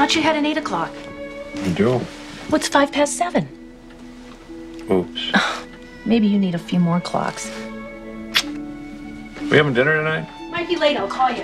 thought you had an 8 o'clock. I do. What's 7:05? Oops. Maybe you need a few more clocks. We having dinner tonight? Might be late, I'll call you.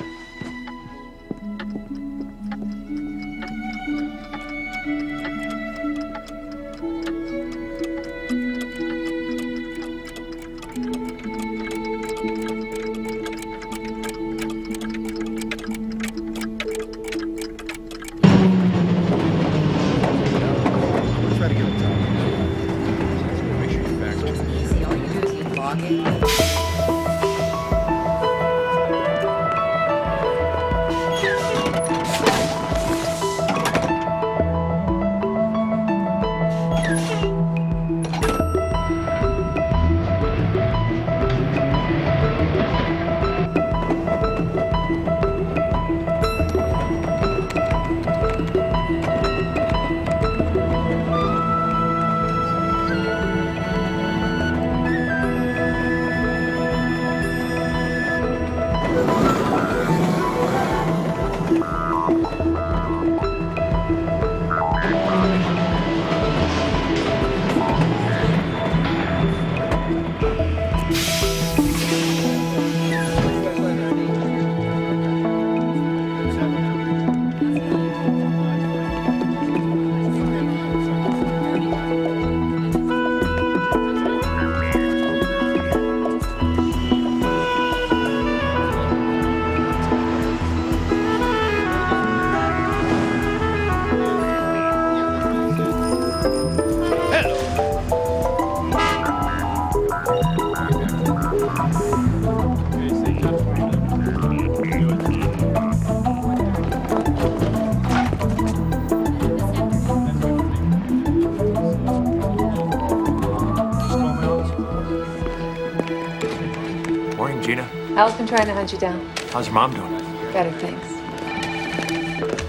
Al's been trying to hunt you down. How's your mom doing? Better, thanks.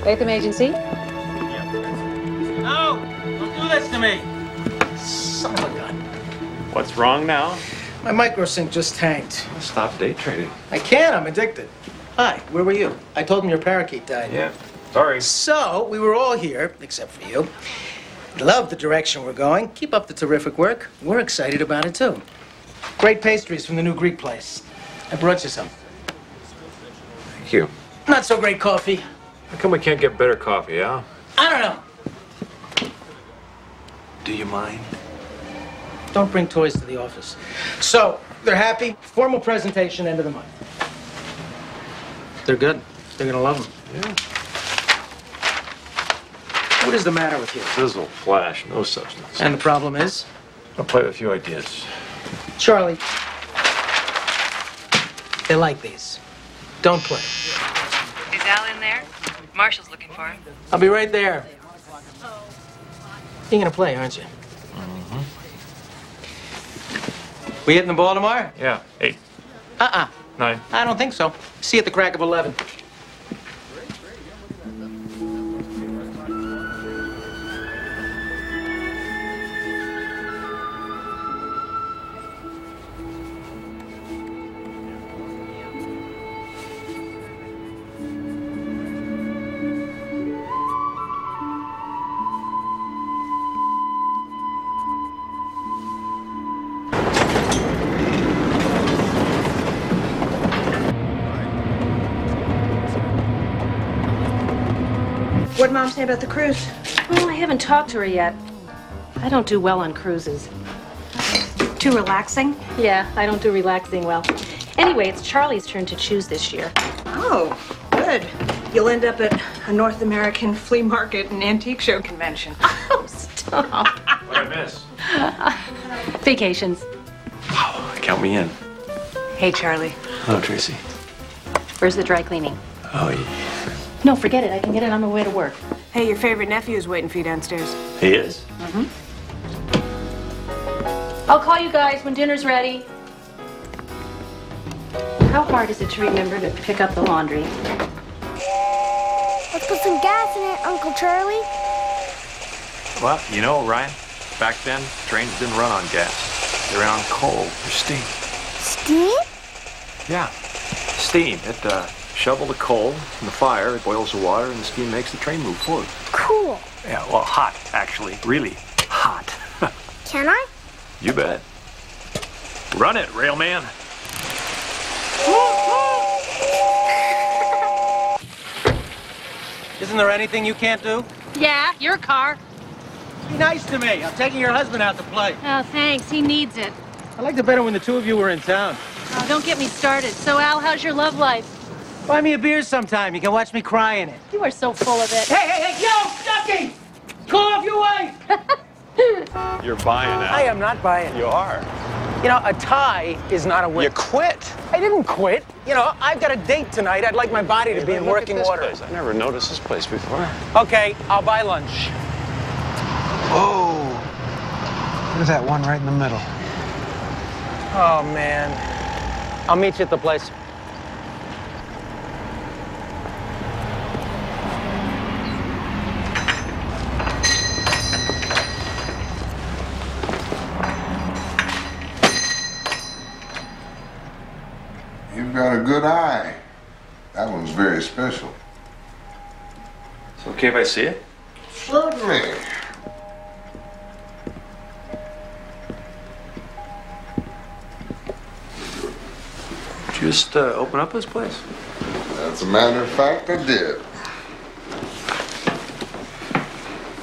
Latham Agency? No! Don't do this to me! Son of a gun. What's wrong now? My micro sync just tanked. Stop day trading. I can't, I'm addicted. Hi, where were you? I told him your parakeet died. Yeah, sorry. So, we were all here, except for you. Love the direction we're going. Keep up the terrific work. We're excited about it, too. Great pastries from the new Greek place. I brought you some. Thank you. Not so great coffee. How come we can't get better coffee, huh? I don't know. Do you mind? Don't bring toys to the office. So, they're happy. Formal presentation, end of the month. They're good. They're gonna love them. Yeah. What is the matter with you? Sizzle, flash, no substance. And the problem is? I'll play with a few ideas. Charlie, they like these. Don't play. Is Al in there? Marshall's looking for him. I'll be right there. You're gonna play, aren't you? Mm-hmm. We hitting the ball tomorrow? Yeah, 8. 9. I don't think so. See you at the crack of 11. What'd Mom say about the cruise? Well, I haven't talked to her yet. I don't do well on cruises. Too relaxing? Yeah, I don't do relaxing well. Anyway, it's Charlie's turn to choose this year. Oh, good. You'll end up at a North American flea market and antique show convention. Oh, stop. What'd I miss? Vacations. Wow, count me in. Hey, Charlie. Hello, Tracy. Where's the dry cleaning? Oh, yeah. No, forget it. I can get it on my way to work. Hey, your favorite nephew is waiting for you downstairs. He is? Mm-hmm. I'll call you guys when dinner's ready. How hard is it to remember to pick up the laundry? Let's put some gas in it, Uncle Charlie. Well, you know, Ryan, back then, trains didn't run on gas. They ran on coal or steam. Steam? Yeah, steam. It shovel the coal from the fire, it boils the water, and the steam makes the train move forward. Cool. Yeah, well, hot, actually. Really hot. Can I? You bet. Run it, railman. Isn't there anything you can't do? Yeah, your car. Be nice to me. I'm taking your husband out to play. Oh, thanks. He needs it. I liked it better when the two of you were in town. Oh, don't get me started. So, Al, how's your love life? Buy me a beer sometime. You can watch me cry in it. You are so full of it. Hey, yo, Ducky! Call off your wife! You're buying that. I am not buying. You are. You know, a tie is not a win. You quit. I didn't quit. You know, I've got a date tonight. I'd like my body to be in working order. Place. I never noticed this place before. Okay, I'll buy lunch. Oh, there's that one right in the middle. Oh, man. I'll meet you at the place. You've got a good eye. That one's very special. It's okay if I see it? Certainly. Just open up this place. As a matter of fact, I did.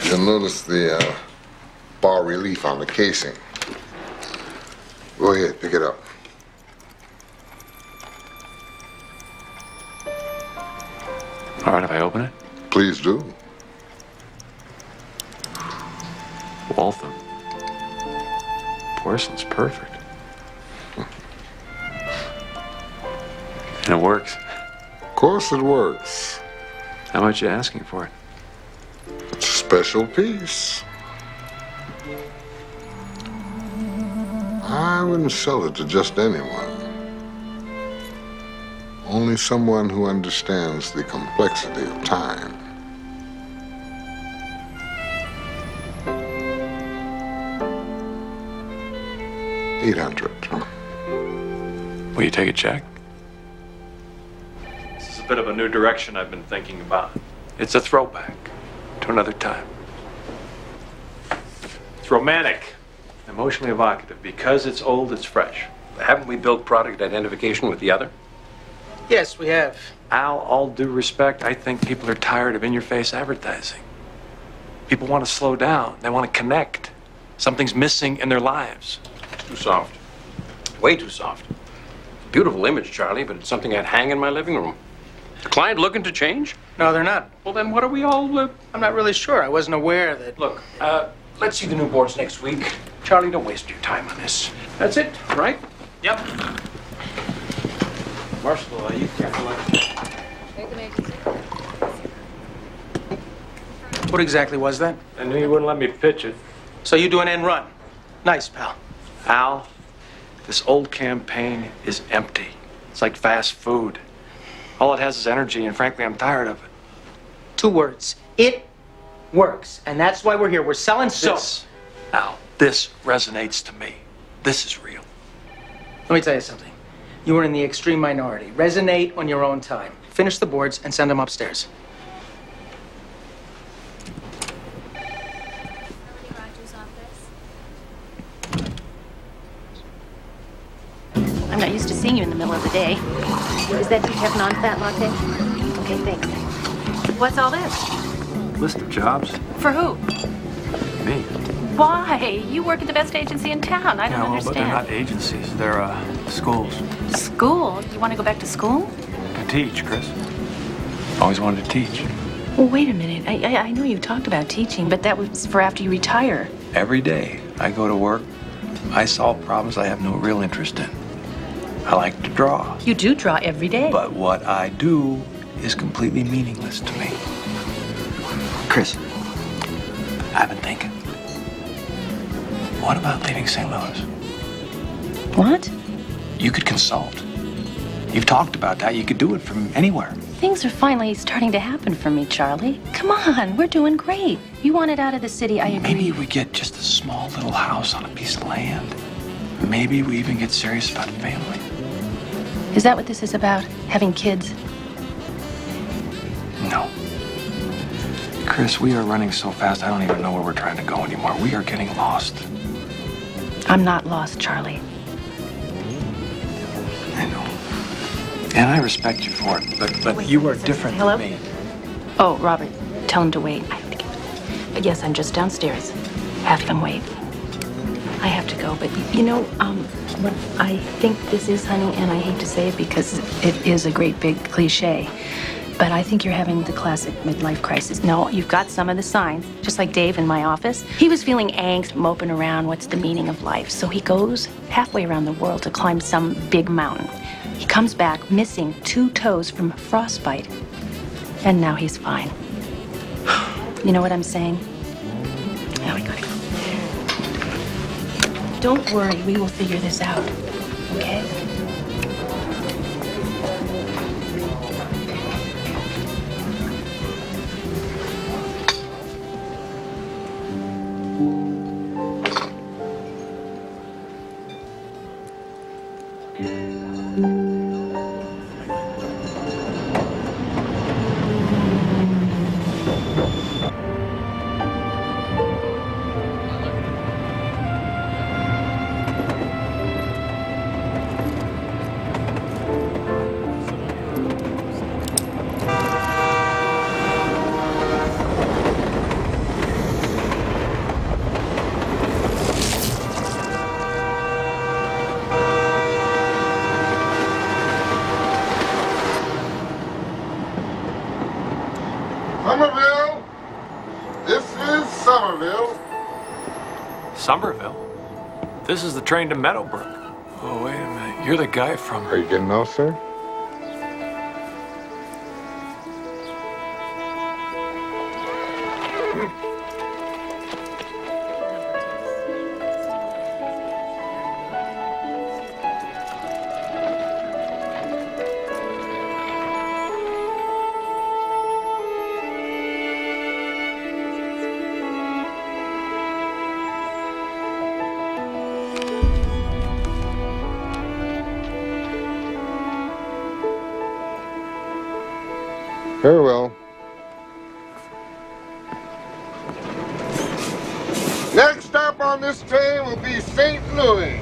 You'll notice the bar relief on the casing. Go ahead, pick it up. All right, if I open it. Please do. Waltham. Porcelain's perfect. And it works. Of course it works. How much you asking for it? It's a special piece. I wouldn't sell it to just anyone. Only someone who understands the complexity of time. $800. Will you take a check? This is a bit of a new direction I've been thinking about. It's a throwback to another time. It's romantic, emotionally evocative. Because it's old, it's fresh. Haven't we built product identification with the other? Yes, we have. Al, all due respect, I think people are tired of in-your-face advertising. People want to slow down. They want to connect. Something's missing in their lives. Too soft. Way too soft. Beautiful image, Charlie, but it's something I'd hang in my living room. The client looking to change? No, they're not. Well, then what are we all... I'm not really sure. I wasn't aware that... Look, let's see the new boards next week. Charlie, don't waste your time on this. That's it, right? Yep. Marshall, you careful. What exactly was that? I knew you wouldn't let me pitch it. So you do an end run. Nice, pal. Al, this old campaign is empty. It's like fast food. All it has is energy, and frankly, I'm tired of it. 2 words. It works. And that's why we're here. We're selling soap. This, Al, this resonates to me. This is real. Let me tell you something. You were in the extreme minority. Resonate on your own time. Finish the boards and send them upstairs. I'm not used to seeing you in the middle of the day. Is that decaf non-fat latte? Okay, thanks. What's all this? List of jobs? For who? Me. Why? You work at the best agency in town. I don't understand. But they're not agencies. They're schools. School? You want to go back to school? To teach, Chris. Always wanted to teach. Well, wait a minute. I know you talked about teaching, but that was for after you retire. Every day I go to work, I solve problems I have no real interest in. I like to draw. You do draw every day. But what I do is completely meaningless to me. Chris, I've been thinking. What about leaving St. Louis? What? You could consult. You've talked about that. You could do it from anywhere. Things are finally starting to happen for me, Charlie. Come on, we're doing great. You want it out of the city, I agree. Maybe we get just a small little house on a piece of land. Maybe we even get serious about family. Is that what this is about? Having kids? No. Chris, we are running so fast, I don't even know where we're trying to go anymore. We are getting lost. I'm not lost, Charlie. I know. And I respect you for it, but Wait, you are different hello? than me. Oh, Robert, tell him to wait. I have to get... But yes, I'm just downstairs. Have them wait. I have to go, but you know, what I think this is, honey, and I hate to say it because it is a great big cliche, but I think you're having the classic midlife crisis. No, you've got some of the signs, just like Dave in my office. He was feeling angst, moping around, what's the meaning of life? So he goes halfway around the world to climb some big mountain. He comes back missing 2 toes from frostbite, and now he's fine. You know what I'm saying? Now we gotta go. Don't worry, we will figure this out, okay? Somerville! This is Somerville. Somerville? This is the train to Meadowbrook. Oh, wait a minute. You're the guy from... Are you getting off, sir? Very well. Next stop on this train will be St. Louis.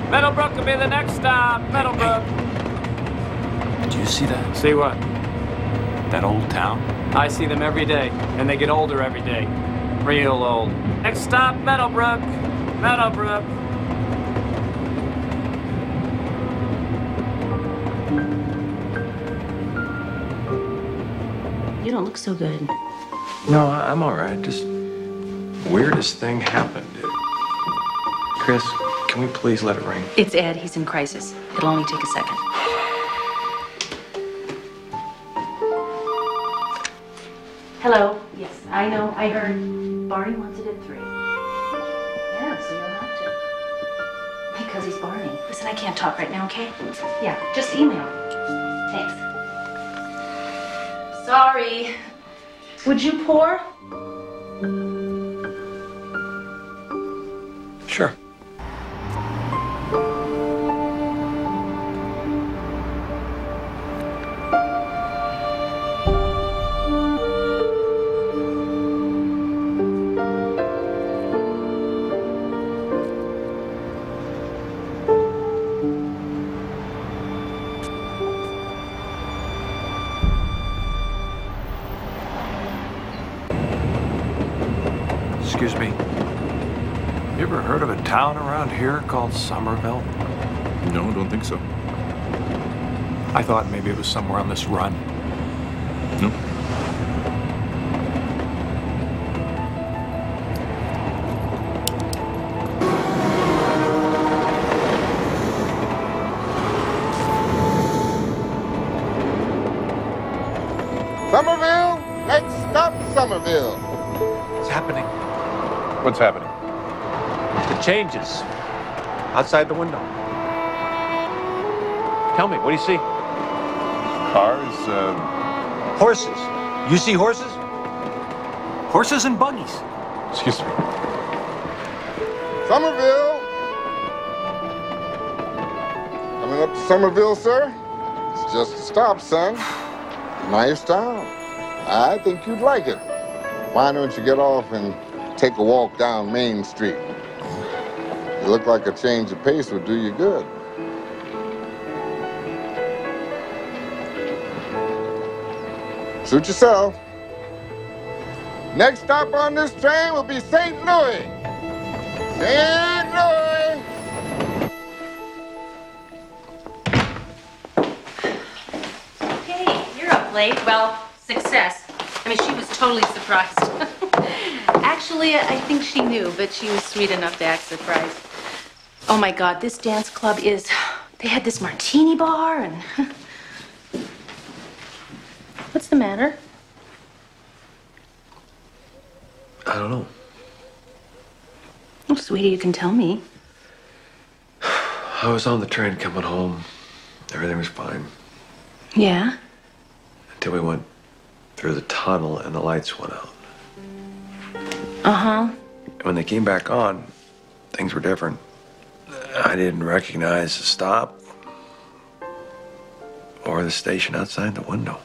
Meadowbrook will be the next stop. Meadowbrook. Do you see that? See what? That old town? I see them every day, and they get older every day. Real old. Next stop, Meadowbrook. Meadowbrook. You don't look so good. No, I'm all right. Just weirdest thing happened. Chris, can we please let it ring? It's Ed. He's in crisis. It'll only take a second. Hello. Yes, I know. I heard. Barney wants it at 3. Yeah, so you'll have to. Because he's Barney. Listen, I can't talk right now, okay? Yeah, just email. Thanks. Sorry. Would you pour? Sure. Excuse me. You ever heard of a town around here called Somerville? No, don't think so. I thought maybe it was somewhere on this run. No. Somerville, next stop, Somerville. What's happening? What's happening? The changes. Outside the window. Tell me, what do you see? Cars, Horses. You see horses? Horses and buggies. excuse me. Somerville! Coming up to Somerville, sir? It's just a stop, son. Nice town. I think you'd like it. Why don't you get off and take a walk down Main Street? You look like a change of pace would do you good. Suit yourself. Next stop on this train will be St. Louis. St. Louis! Hey, you're up late. Well, success. I mean, she was totally surprised. Actually, I think she knew, but she was sweet enough to act surprised. Oh my God, this dance club is... They had this martini bar and... What's the matter? I don't know. Oh, sweetie, you can tell me. I was on the train coming home. Everything was fine. Yeah? Until we went through the tunnel and the lights went out. Uh-huh. And when they came back on, things were different. I didn't recognize the stop or the station outside the window.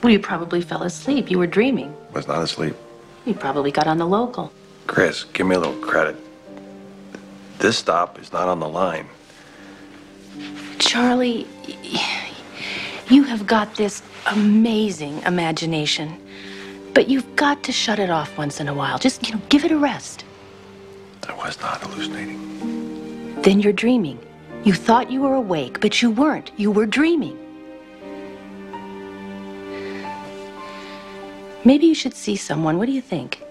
Well, you probably fell asleep. You were dreaming. I was not asleep. You probably got on the local. Chris, give me a little credit. This stop is not on the line. Charlie, you have got this amazing imagination. But you've got to shut it off once in a while. Just, give it a rest. I was not hallucinating. Then you're dreaming. You thought you were awake, but you weren't. You were dreaming. Maybe you should see someone. What do you think?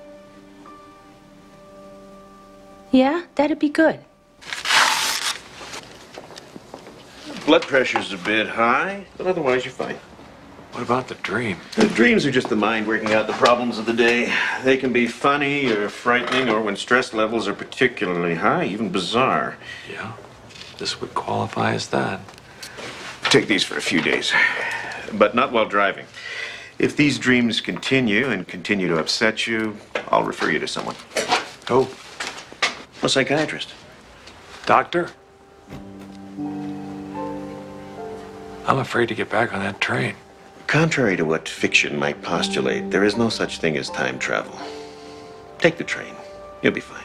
Yeah, that'd be good. Blood pressure's a bit high, but otherwise you're fine. What about the dream? The dreams are just the mind working out the problems of the day. They can be funny or frightening, or when stress levels are particularly high, even bizarre. Yeah, this would qualify as that. Take these for a few days, but not while driving. If these dreams continue and continue to upset you, I'll refer you to someone. Who? A psychiatrist. Doctor? I'm afraid to get back on that train. Contrary to what fiction might postulate, there is no such thing as time travel. Take the train. You'll be fine.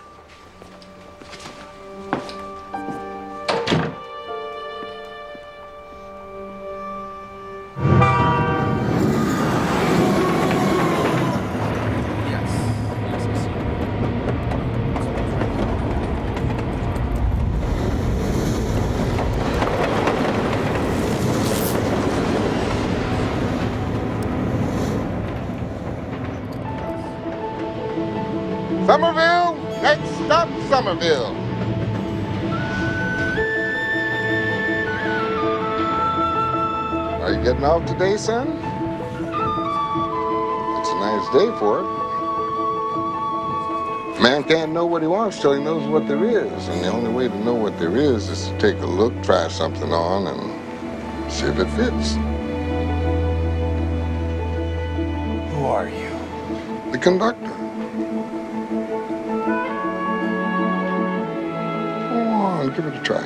Somerville, next stop, Somerville. Are you getting off today, son? It's a nice day for it. A man can't know what he wants till he knows what there is. And the only way to know what there is to take a look, try something on, and see if it fits. Who are you? The conductor. Give it a try.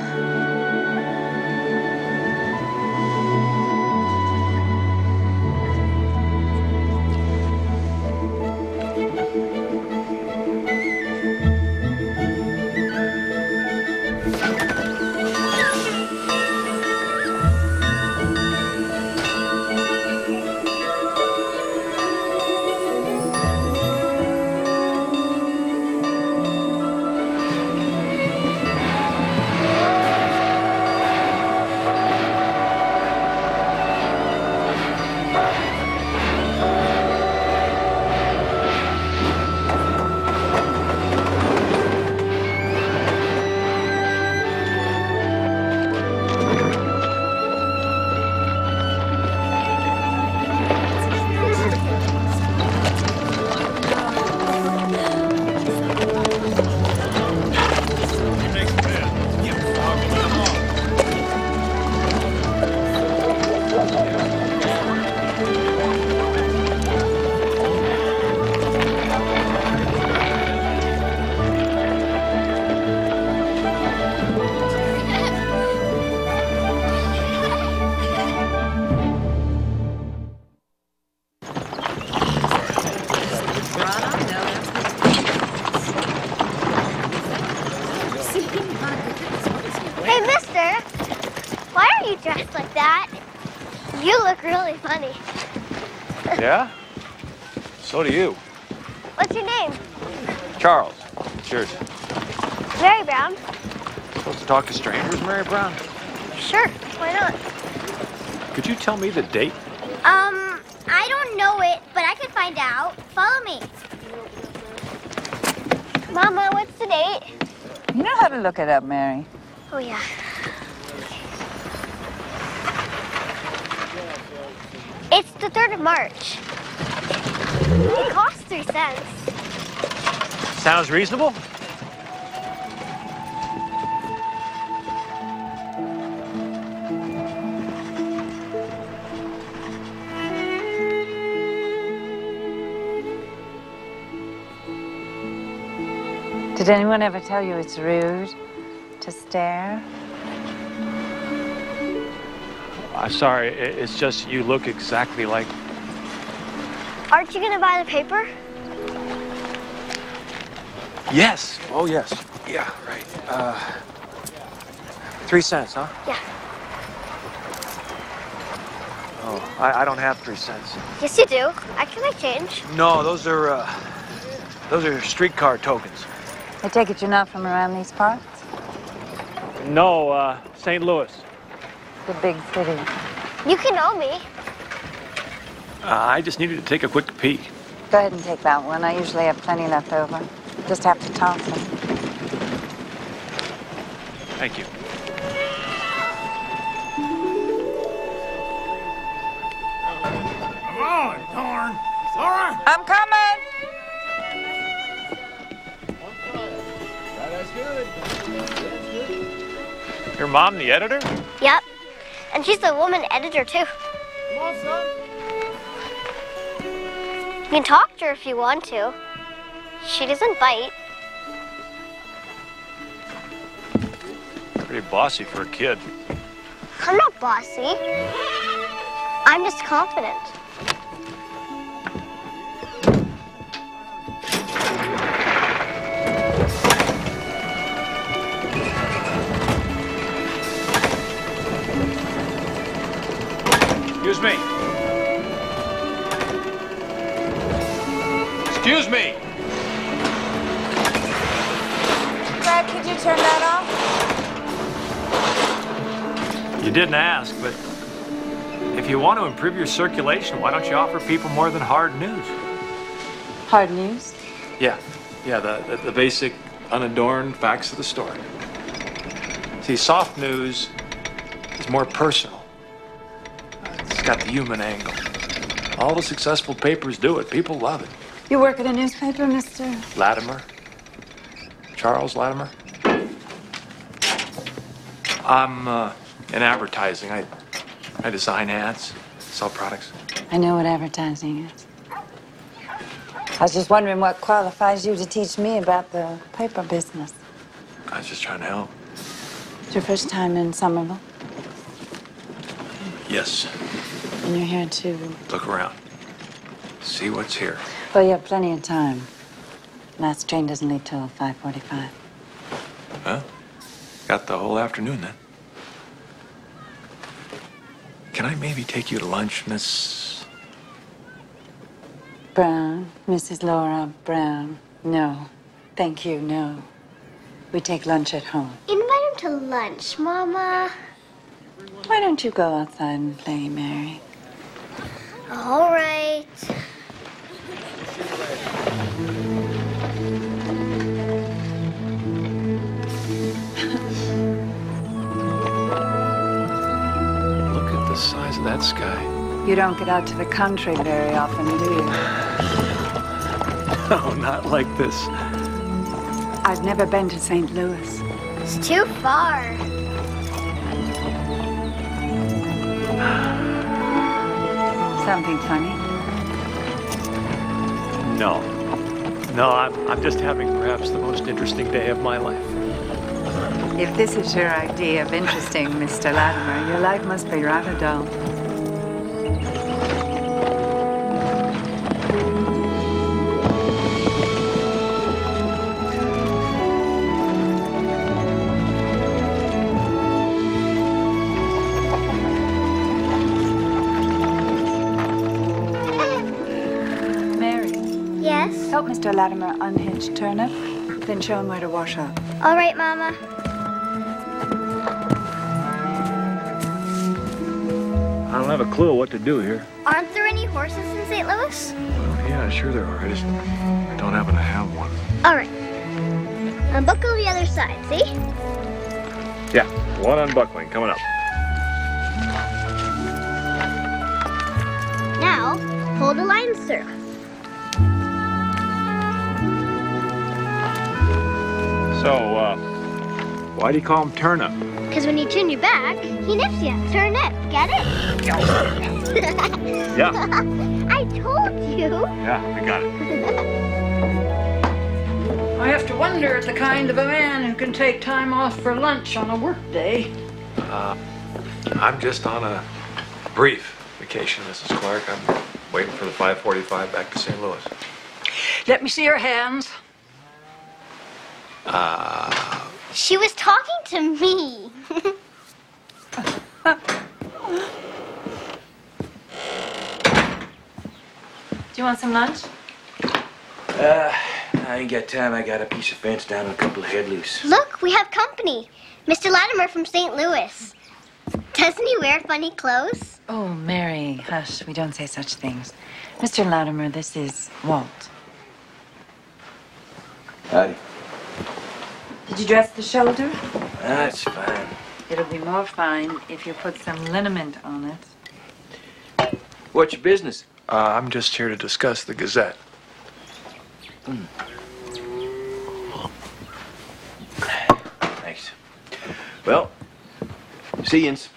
really funny. Yeah? So do you. What's your name? Charles. Cheers. Mary Brown. Supposed to talk to strangers, Mary Brown? Sure, why not? Could you tell me the date? I don't know it, but I can find out. Follow me. Mama, what's the date? You know how to look it up, Mary. Oh, yeah. It's the 3rd of March. It costs 3 cents. Sounds reasonable. Did anyone ever tell you it's rude to stare? I'm sorry, it's just you look exactly like... Aren't you gonna buy the paper? Yes. Oh, yes. Yeah, right. 3 cents, huh? Yeah. Oh, I don't have 3 cents. Yes, you do. I can make change. No, those are streetcar tokens. I take it you're not from around these parts? No, St. Louis. The big city. You can know me. I just needed to take a quick peek. Go ahead and take that one. I usually have plenty left over. Just have to toss them. Thank you. Come on, darn. All right. I'm coming. Your mom, the editor? Yep. And she's the woman editor, too. Come on, son. You can talk to her if you want to. She doesn't bite. Pretty bossy for a kid. I'm not bossy. I'm just confident. Excuse me. Excuse me. Brad, could you turn that off? You didn't ask, but if you want to improve your circulation, why don't you offer people more than hard news? Hard news? Yeah, the basic, unadorned facts of the story. See, soft news is more personal. It's got the human angle. All the successful papers do it. People love it. You work at a newspaper, Mr. Latimer. Charles Latimer. I'm in advertising. I design ads, sell products. I know what advertising is. I was just wondering what qualifies you to teach me about the paper business. I was just trying to help. It's your first time in Somerville? Yes. And you're here to... Look around. See what's here. Well, you have plenty of time. Last train doesn't leave till 5:45. Well, got the whole afternoon then. Can I maybe take you to lunch, Miss... Brown, Mrs. Laura Brown. No. Thank you, no. We take lunch at home. Invite him to lunch, Mama. Why don't you go outside and play, Mary? All right. Look at the size of that sky. You don't get out to the country very often, do you? No, not like this. I've never been to St. Louis. It's too far. Something funny? No. No, I'm just having perhaps the most interesting day of my life. If this is your idea of interesting, Mr. Latimer, your life must be rather dull. Yes. Help Mr. Latimer unhitch Turnip, then show him where to wash up. All right, Mama. I don't have a clue what to do here. Aren't there any horses in St. Louis? Well, yeah, sure there are. I just don't happen to have one. All right. Unbuckle the other side, see? Yeah, one unbuckling coming up. Now, pull the lines through. So, why do you call him Turnip? Because when you turn your back, he nips you. Turn it. Get it? Yeah. I told you. Yeah, I got it. I have to wonder at the kind of a man who can take time off for lunch on a work day. I'm just on a brief vacation, Mrs. Clark. I'm waiting for the 5:45 back to St. Louis. Let me see your hands. She was talking to me. Do you want some lunch? I ain't got time. I got a piece of fence down and a couple of head loose. Look, we have company. Mr. Latimer from St. Louis. Doesn't he wear funny clothes? Oh, Mary, hush. We don't say such things. Mr. Latimer, this is Walt. Howdy. Did you dress the shoulder? That's fine. It'll be more fine if you put some liniment on it. What's your business? I'm just here to discuss the Gazette. Thanks. Well, see yous.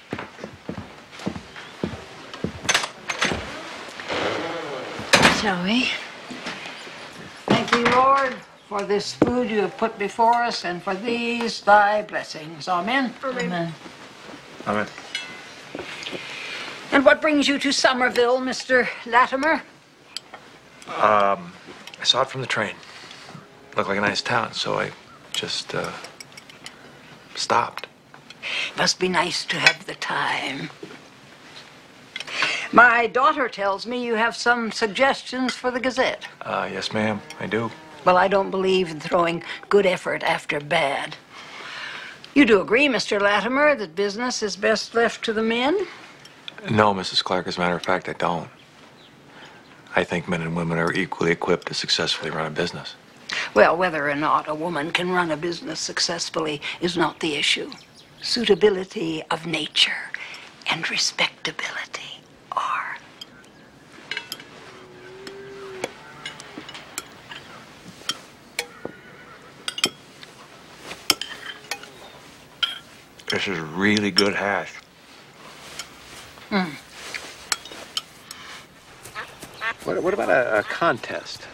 Shall we? Thank you, Lord, for this food you have put before us, and for these thy blessings. Amen. Amen. Amen. And what brings you to Somerville, Mr. Latimer? I saw it from the train. Looked like a nice town, so I just stopped. Must be nice to have the time. My daughter tells me you have some suggestions for the Gazette. Yes, ma'am, I do. Well, I don't believe in throwing good effort after bad. You do agree, Mr. Latimer, that business is best left to the men? No, Mrs. Clark, as a matter of fact, I don't. I think men and women are equally equipped to successfully run a business. Well, whether or not a woman can run a business successfully is not the issue. Suitability of nature and respectability are. This is really good hash. What about a contest?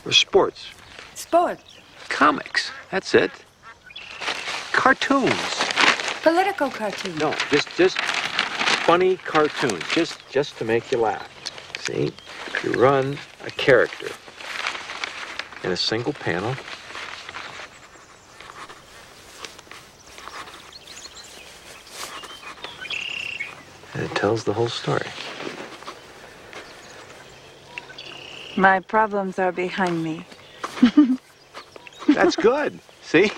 Or sports? Sports. Comics. That's it. Cartoons. Political cartoons. No, just funny cartoons. Just to make you laugh. See? You run a character in a single panel. And it tells the whole story. My problems are behind me. That's good. See?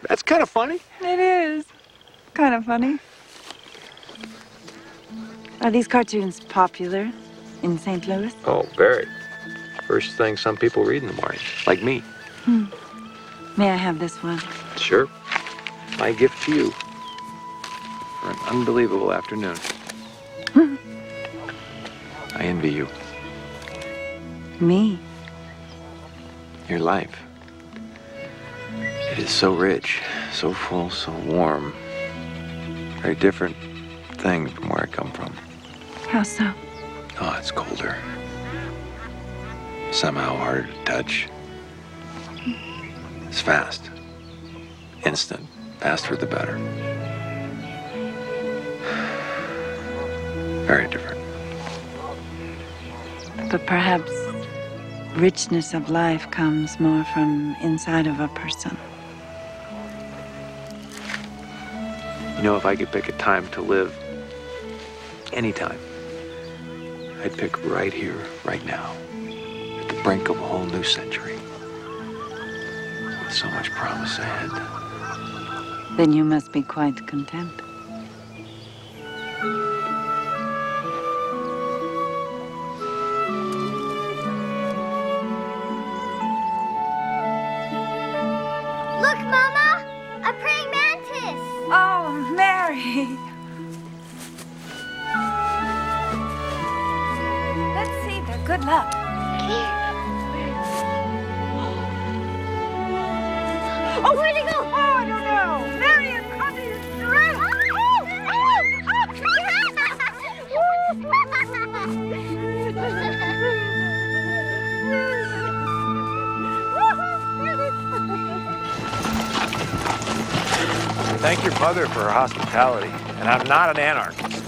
That's kind of funny. It is. Kind of funny. Are these cartoons popular in St. Louis? Oh, very. First thing some people read in the morning, like me. May I have this one? Sure. My gift to you for an unbelievable afternoon. I envy you. Me? Your life. It is so rich, so full, so warm. Very different thing from where I come from. How so? Oh, it's colder. Somehow harder to touch. It's fast. Instant. Faster the better. Very different. But perhaps richness of life comes more from inside of a person. You know, if I could pick a time to live, any time, I'd pick right here, right now, at the brink of a whole new century. With so much promise ahead. Then you must be quite content. Look, Mama! A praying mantis! Oh, Mary! Let's see there. Good luck. Oh, where'd he go? Oh, I don't know. Mary is under his dress. Thank your mother for her hospitality. And I'm not an anarchist.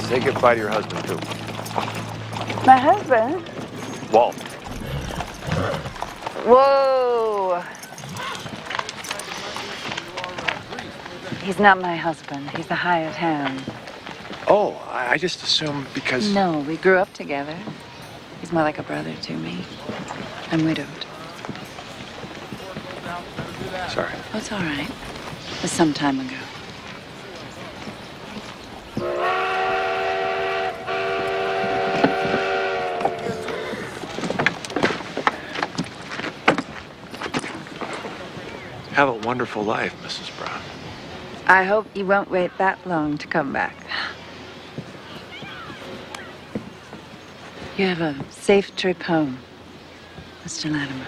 Say goodbye to your husband, too. My husband? Walt. Whoa. He's not my husband. He's a hired hand. Oh, I just assumed because... No, we grew up together. He's more like a brother to me. I'm widowed. Sorry. Oh, it's all right. It was some time ago. Have a wonderful life, Mrs. Brown. I hope you won't wait that long to come back. You have a safe trip home, Mr. Latimer.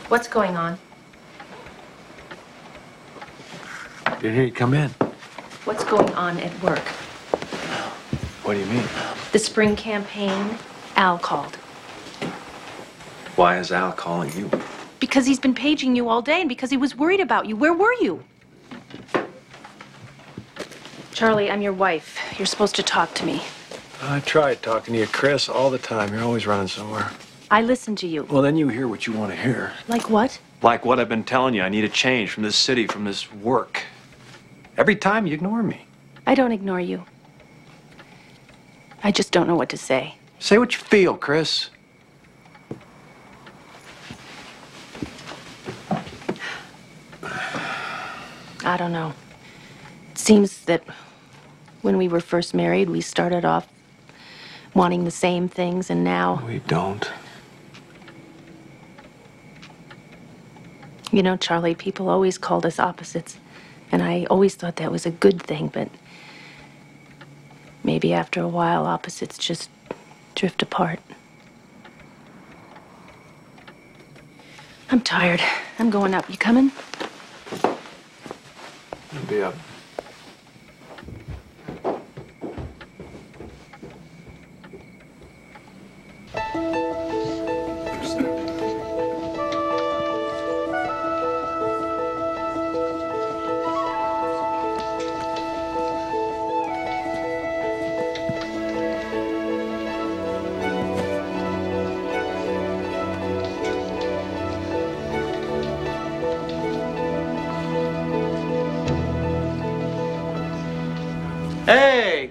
What's going on? Didn't hear you come in. What's going on at work? What do you mean? The spring campaign, Al called. Why is Al calling you? Because he's been paging you all day and because he was worried about you. Where were you? Charlie, I'm your wife. You're supposed to talk to me. I tried talking to you, Chris, all the time. You're always running somewhere. I listen to you. Well, then you hear what you want to hear. Like what? Like what I've been telling you. I need a change from this city, from this work. Every time you ignore me. I don't ignore you. I just don't know what to say. Say what you feel, Chris. I don't know. It seems that when we were first married, we started off wanting the same things, and now... We don't. You know, Charlie, people always called us opposites, and I always thought that was a good thing, but maybe after a while, opposites just drift apart. I'm tired. I'm going up. You coming? I'll be up.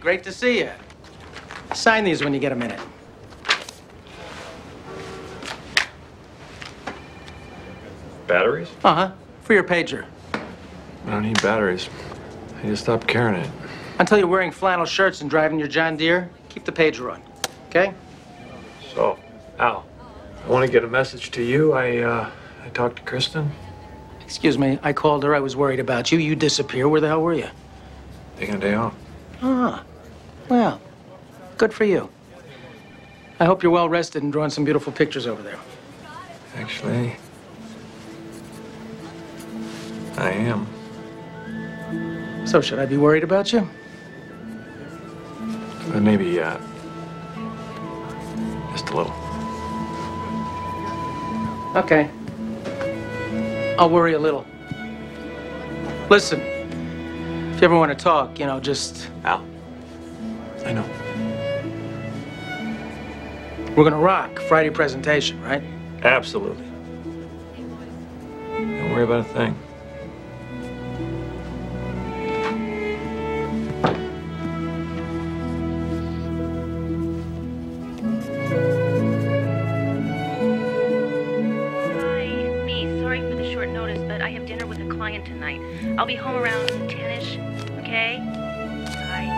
Great to see you. Sign these when you get a minute. Batteries? Uh-huh. For your pager. I don't need batteries. I just stopped carrying it. Until you're wearing flannel shirts and driving your John Deere, keep the pager on. Okay? So, Al, I want to get a message to you. I talked to Kristen. Excuse me, I called her. I was worried about you. You disappear. Where the hell were you? Taking a day off. Ah, well, good for you. I hope you're well rested and drawing some beautiful pictures over there. Actually, I am. So should I be worried about you? But maybe, just a little. Okay. I'll worry a little. Listen, if you ever want to talk, you know, just... Al, I know. We're gonna rock Friday presentation, right? Absolutely. Don't worry about a thing. Tonight. I'll be home around 10-ish, okay? Bye.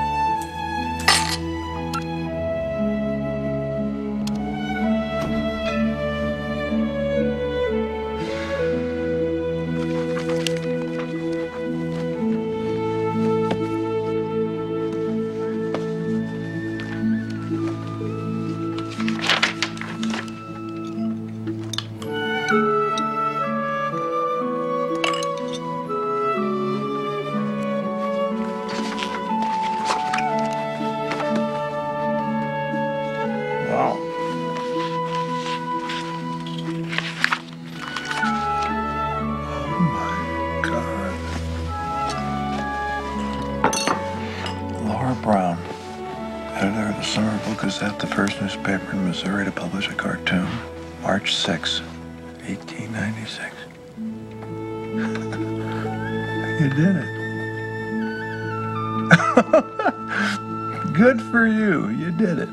The first newspaper in Missouri to publish a cartoon, March 6, 1896. You did it. Good for you. You did it.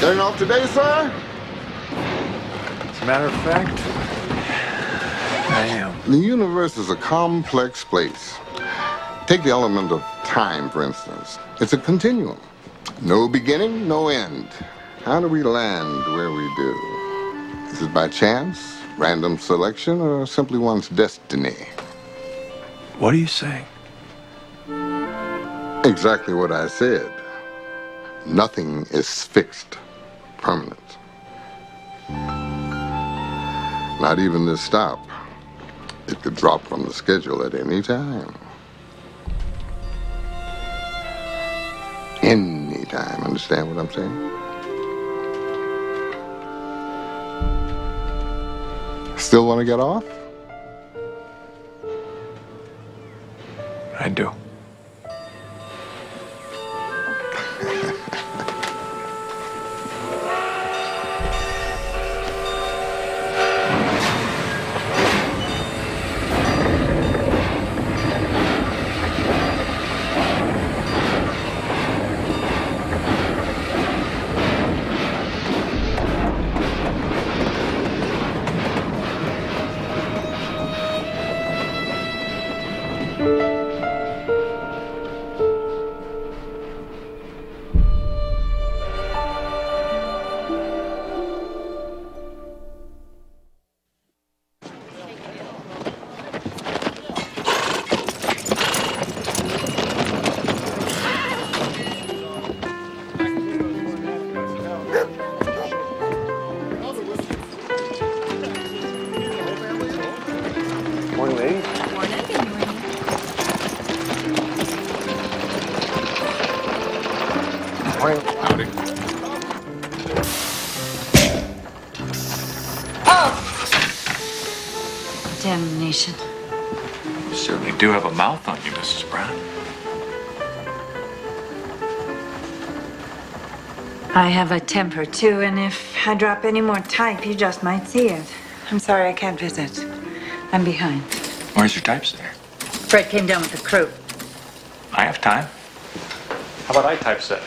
Getting off today, sir? As a matter of fact, I am. The universe is a complex place. Take the element of time, for instance. It's a continuum. No beginning, no end. How do we land where we do? Is it by chance, random selection, or simply one's destiny? What are you saying? Exactly what I said. Nothing is fixed. permanent. Not even this stop. It could drop from the schedule at any time. Any time, understand what I'm saying? Still want to get off? I do. Damnation. You certainly do have a mouth on you, Mrs. Brown. I have a temper, too, and if I drop any more type, you just might see it. I'm sorry I can't visit. I'm behind. Where's your typesetter? Fred came down with the crew. I have time. How about I typeset?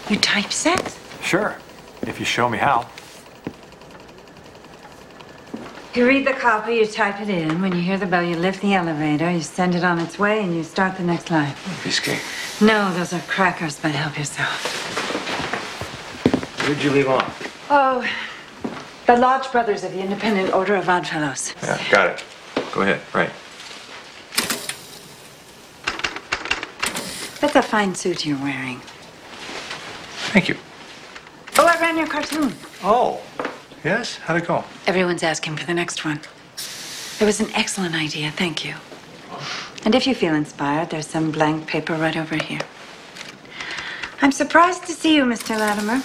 You typeset? Sure, if you show me how. You read the copy, you type it in. When you hear the bell, you lift the elevator, you send it on its way, and you start the next line. Biscuit. No, those are crackers, but help yourself. Where'd you leave off? Oh, the Lodge Brothers of the Independent Order of Oddfellows. Yeah, got it. Go ahead, right. That's a fine suit you're wearing. Thank you. Oh, I ran your cartoon. Oh, yes? How'd it go? Everyone's asking for the next one. It was an excellent idea, thank you. And if you feel inspired, there's some blank paper right over here. I'm surprised to see you, Mr. Latimer.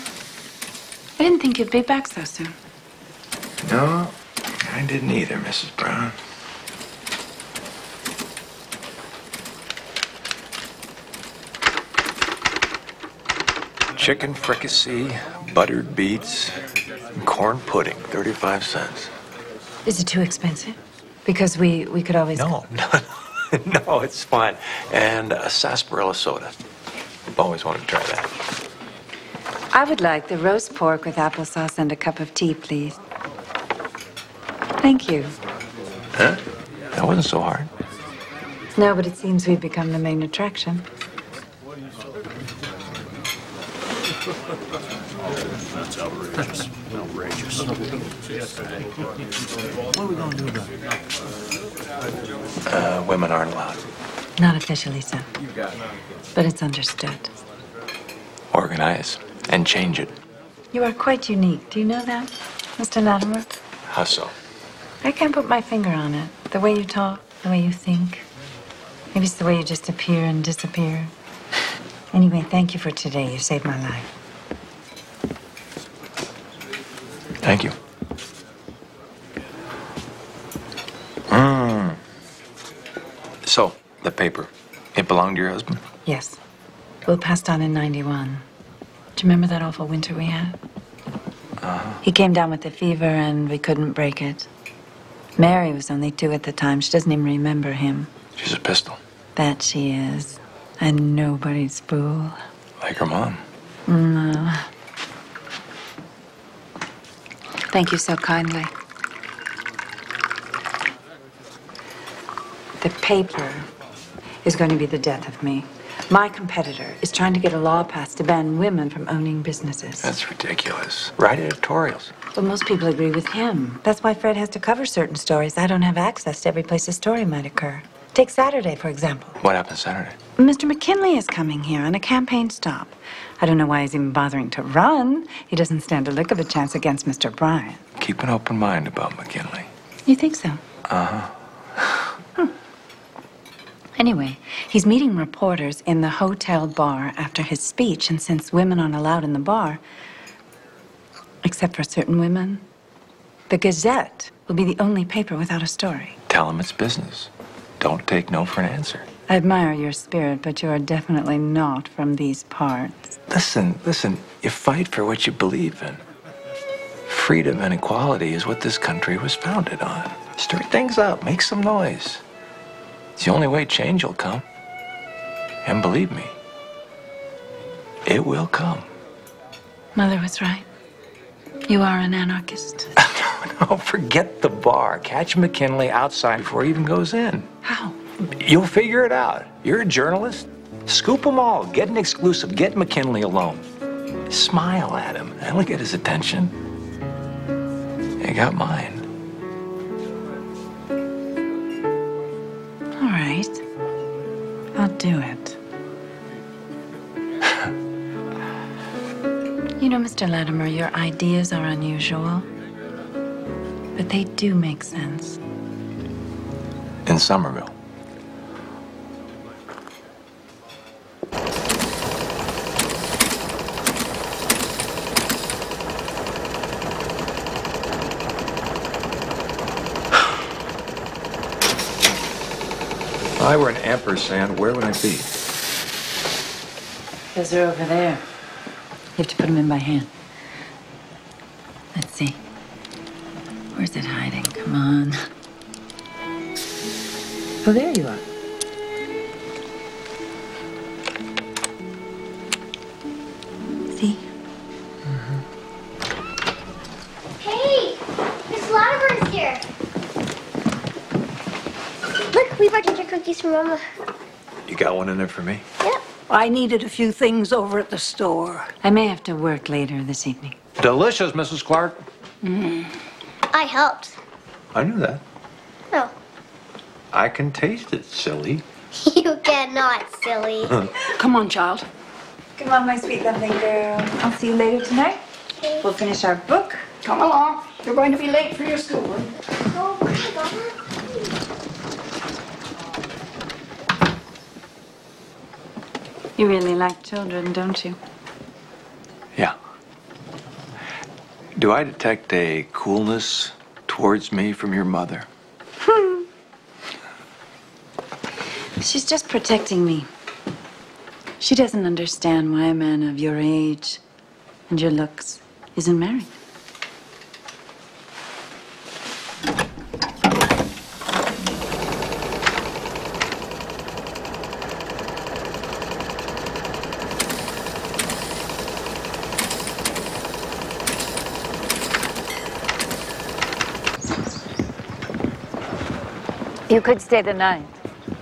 I didn't think you'd be back so soon. No, I didn't either, Mrs. Brown. Chicken fricassee, buttered beets, and corn pudding, 35 cents. Is it too expensive? Because we could always... No, no, it's fine. And a sarsaparilla soda. I've always wanted to try that. I would like the roast pork with applesauce and a cup of tea, please. Thank you. Huh? That wasn't so hard. No, but it seems we've become the main attraction. That's outrageous. Outrageous. What are we going to do about it? Women aren't allowed. Not officially, sir. But it's understood. Organize and change it. You are quite unique. Do you know that, Mr. Latimer? How so? I can't put my finger on it. The way you talk, the way you think. Maybe it's the way you just appear and disappear. Anyway, thank you for today. You saved my life. Thank you. So, the paper, it belonged to your husband? Yes. Will passed on in 91. Do you remember that awful winter we had? He came down with a fever and we couldn't break it. Mary was only 2 at the time. She doesn't even remember him. She's a pistol. That she is. And nobody's fool. Like her mom. No. Thank you so kindly. The paper is going to be the death of me. My competitor is trying to get a law passed to ban women from owning businesses. That's ridiculous. Write editorials. But most people agree with him. That's why Fred has to cover certain stories. I don't have access to every place a story might occur. Take Saturday, for example. What happens Saturday? Mr. McKinley is coming here on a campaign stop. I don't know why he's even bothering to run. He doesn't stand a lick of a chance against Mr. Bryan. Keep an open mind about McKinley. You think so? Uh-huh. Anyway, he's meeting reporters in the hotel bar after his speech, and since women aren't allowed in the bar, except for certain women, the Gazette will be the only paper without a story. Tell him it's business. Don't take no for an answer. I admire your spirit, but you are definitely not from these parts. Listen, you fight for what you believe in. Freedom and equality is what this country was founded on. Stir things up, make some noise. It's the only way change will come. And believe me, it will come. Mother was right. You are an anarchist. No, forget the bar. Catch McKinley outside before he even goes in. How? You'll figure it out. You're a journalist. Scoop them all. Get an exclusive. Get McKinley alone. Smile at him. That'll get his attention. You got mine. All right. I'll do it. You know, Mr. Latimer, your ideas are unusual, but they do make sense. In Somerville. If I were an ampersand, where would I be? Those are over there. You have to put them in by hand. Let's see. Where's it hiding? Come on. Oh, there you are. See? Hey, Miss Latimer's here. Look, we brought ginger cookies from Mama. You got one in there for me? Yep. I needed a few things over at the store. I may have to work later this evening. Delicious, Mrs. Clark. I helped. I knew that. No. I can taste it, silly. You cannot, silly. Come on, child. Come on, my sweet lovely girl. I'll see you later tonight. We'll finish our book. Come along. You're going to be late for your schoolwork. Oh, my God. You really like children, don't you? Yeah. Do I detect a coolness towards me from your mother? She's just protecting me. She doesn't understand why a man of your age and your looks isn't married. You could stay the night.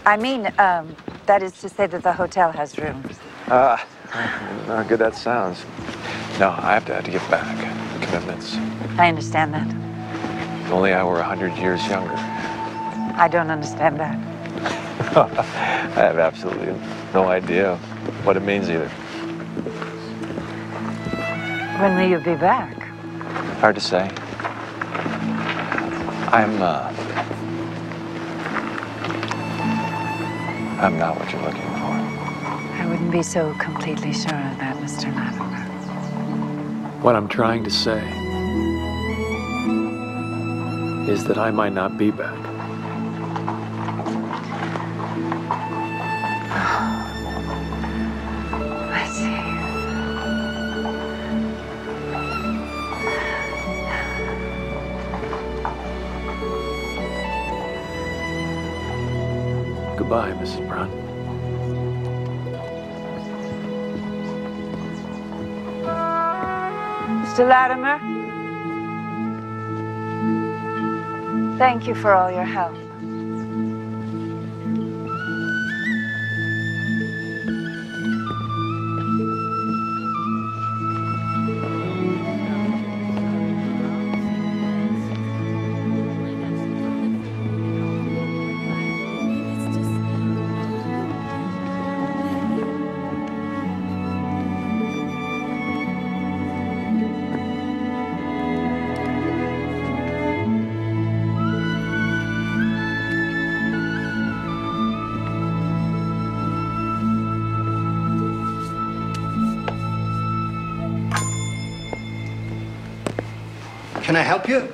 I mean, that is to say that the hotel has rooms. How good that sounds. No, I have to get back. Commitments. I understand that. If only I were 100 years younger. I don't understand that. I have absolutely no idea what it means either. When will you be back? Hard to say. I'm not what you're looking for. I wouldn't be so completely sure of that, Mr. Latimer. What I'm trying to say is that I might not be back. I see. Goodbye, Mrs. Brown. Mr. Latimer, thank you for all your help. Can I help you?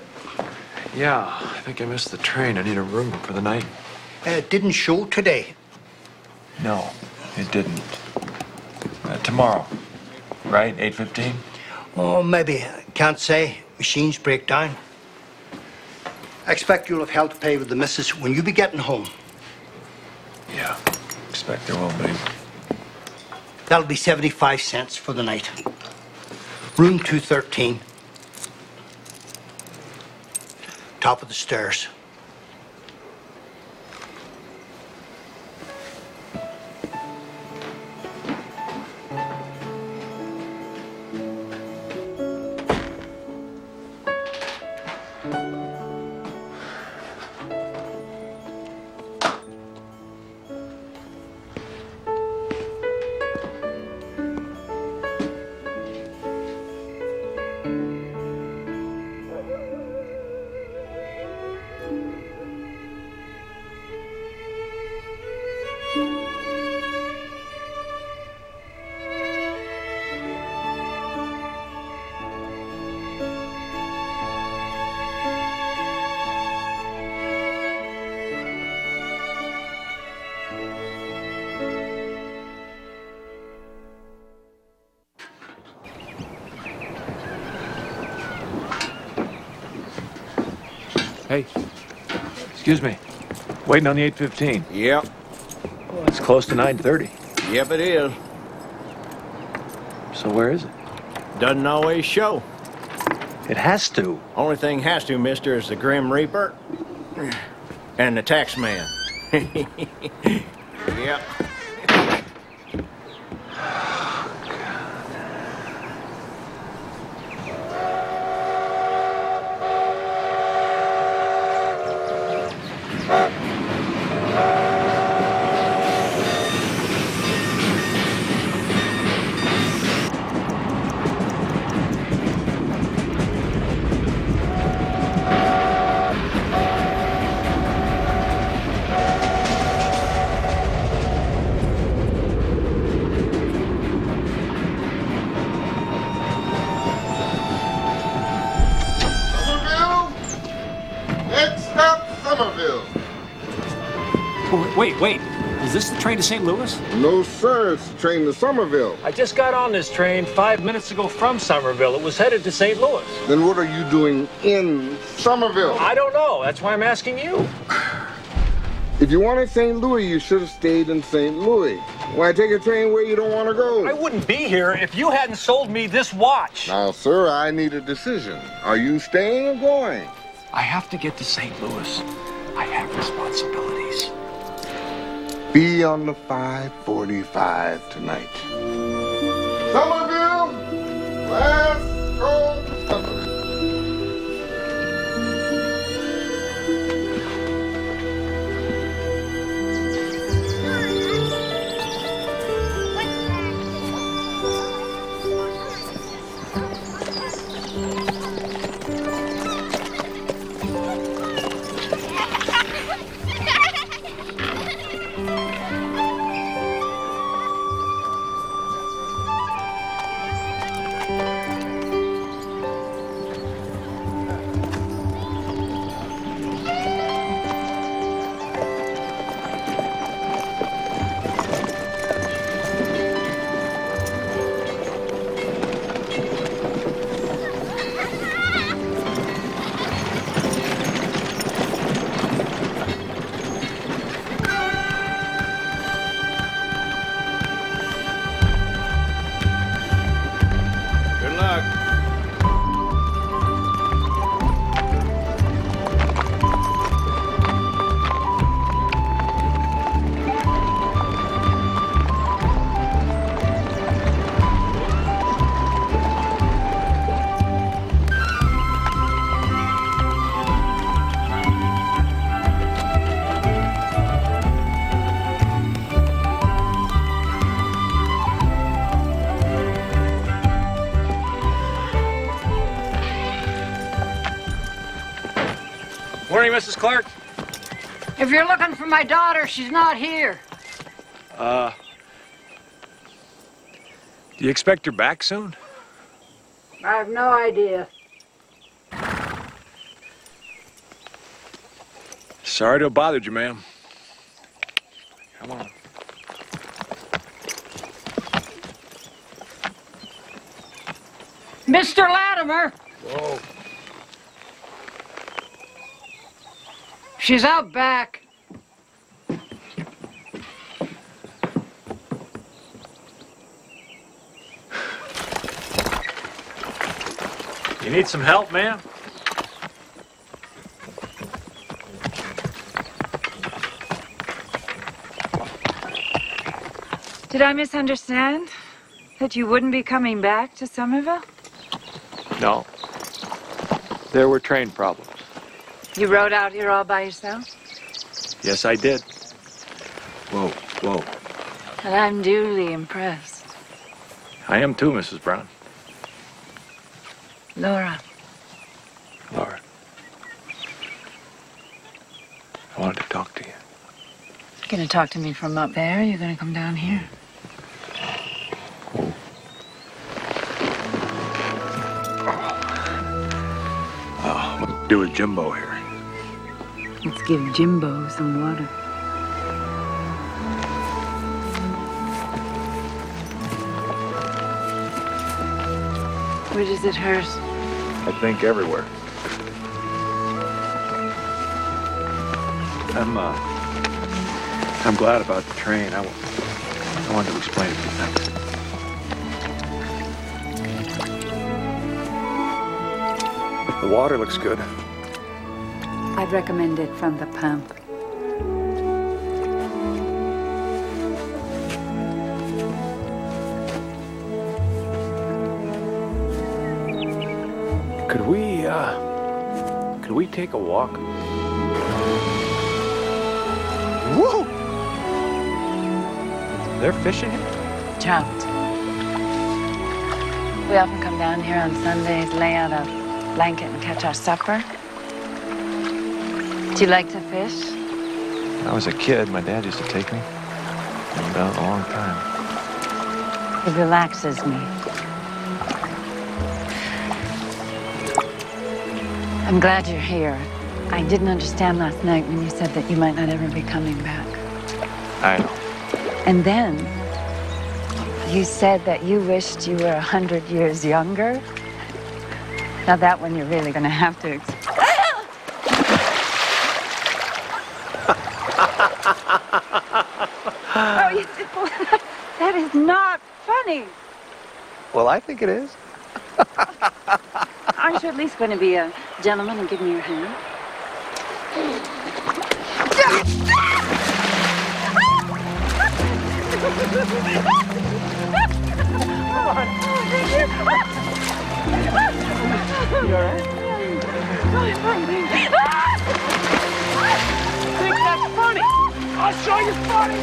Yeah, I think I missed the train. I need a room for the night. It didn't show today. No, it didn't. Tomorrow, right? 8:15? Oh, maybe. Can't say. Machines break down. I expect you'll have hell to pay with the missus when you be getting home. Yeah, expect there will be. That'll be 75 cents for the night. Room 213. Top of the stairs. Hey, excuse me. Waiting on the 8:15. Yep. Well, it's close to 9:30. Yep, it is. So where is it? Doesn't always show. It has to. Only thing has to, mister, is the Grim Reaper and the tax man. Yep. Wait. Is this the train to St. Louis? No, sir. It's the train to Somerville. I just got on this train 5 minutes ago from Somerville. It was headed to St. Louis. Then what are you doing in Somerville? I don't know. That's why I'm asking you. If you wanted St. Louis, you should have stayed in St. Louis. Why take a train where you don't want to go? I wouldn't be here if you hadn't sold me this watch. Now, sir, I need a decision. Are you staying or going? I have to get to St. Louis. I have responsibilities. Be on the 5:45 tonight. Somerville, let's go to Somerville. Morning, Mrs. Clark. If you're looking for my daughter, she's not here. Do you expect her back soon? I have no idea. Sorry to have bothered you, ma'am. Come on. Mr. Latimer! Whoa. She's out back. You need some help, ma'am? Did I misunderstand? That you wouldn't be coming back to Somerville? No. There were train problems. You rode out here all by yourself? Yes, I did. Whoa, whoa. And I'm duly impressed. I am too, Mrs. Brown. Laura. Laura. I wanted to talk to you. You're gonna talk to me from up there, or you're gonna come down here? What to do with Jimbo here? Let's give Jimbo some water. Where does it hurt? I think everywhere. I'm glad about the train. I wanted to explain a few things. The water looks good. I'd recommend it from the pump. Could we take a walk? Woo! They're fishing here? Trout. We often come down here on Sundays, lay out a blanket and catch our supper. Do you like to fish? When I was a kid, my dad used to take me. I've done it a long time. It relaxes me. I'm glad you're here. I didn't understand last night when you said that you might not ever be coming back. I know. And then you said that you wished you were 100 years younger. Now that one you're really going to have to Oh, that is not funny. Well, I think it is. Aren't you at least going to be a gentleman and give me your hand? You all right? I'm fine, thank you. Think that's funny? I'll show you funny!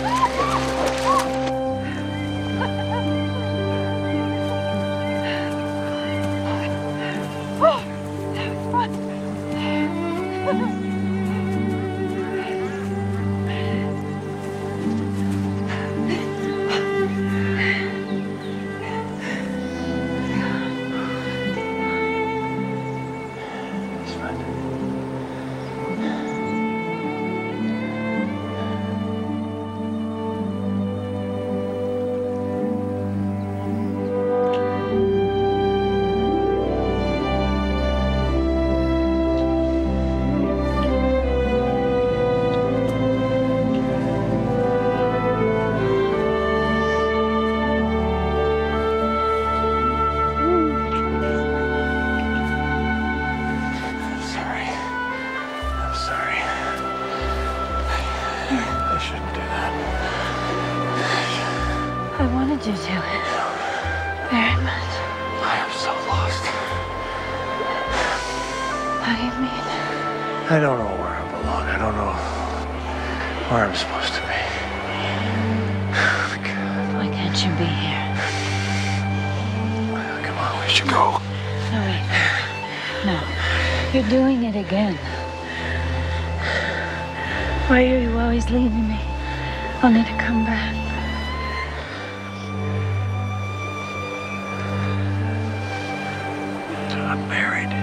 You do it very much. I am so lost. How do you mean? I don't know where I belong. I don't know where I'm supposed to be. Why can't you be here? Come on, we should go. No, wait. No. You're doing it again. Why are you always leaving me? Only to come back. I'm married.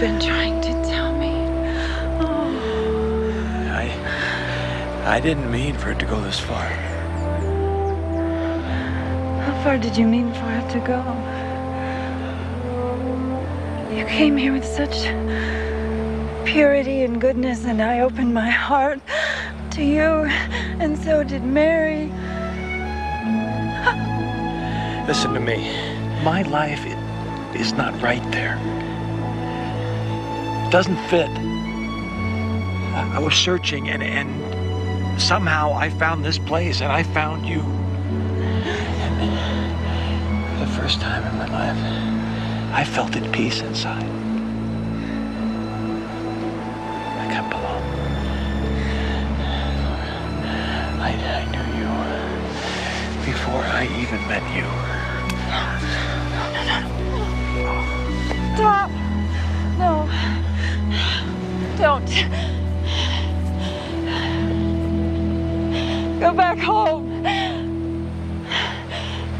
been trying to tell me? Oh. I didn't mean for it to go this far. How far did you mean for it to go? You came here with such purity and goodness, and I opened my heart to you, and so did Mary. Listen to me. My life is not right there. It doesn't fit. I was searching, and somehow I found this place, and I found you. And for the first time in my life, I felt at peace inside. Like I belong. I knew you before I even met you. No. Stop. No. Don't. Go back home.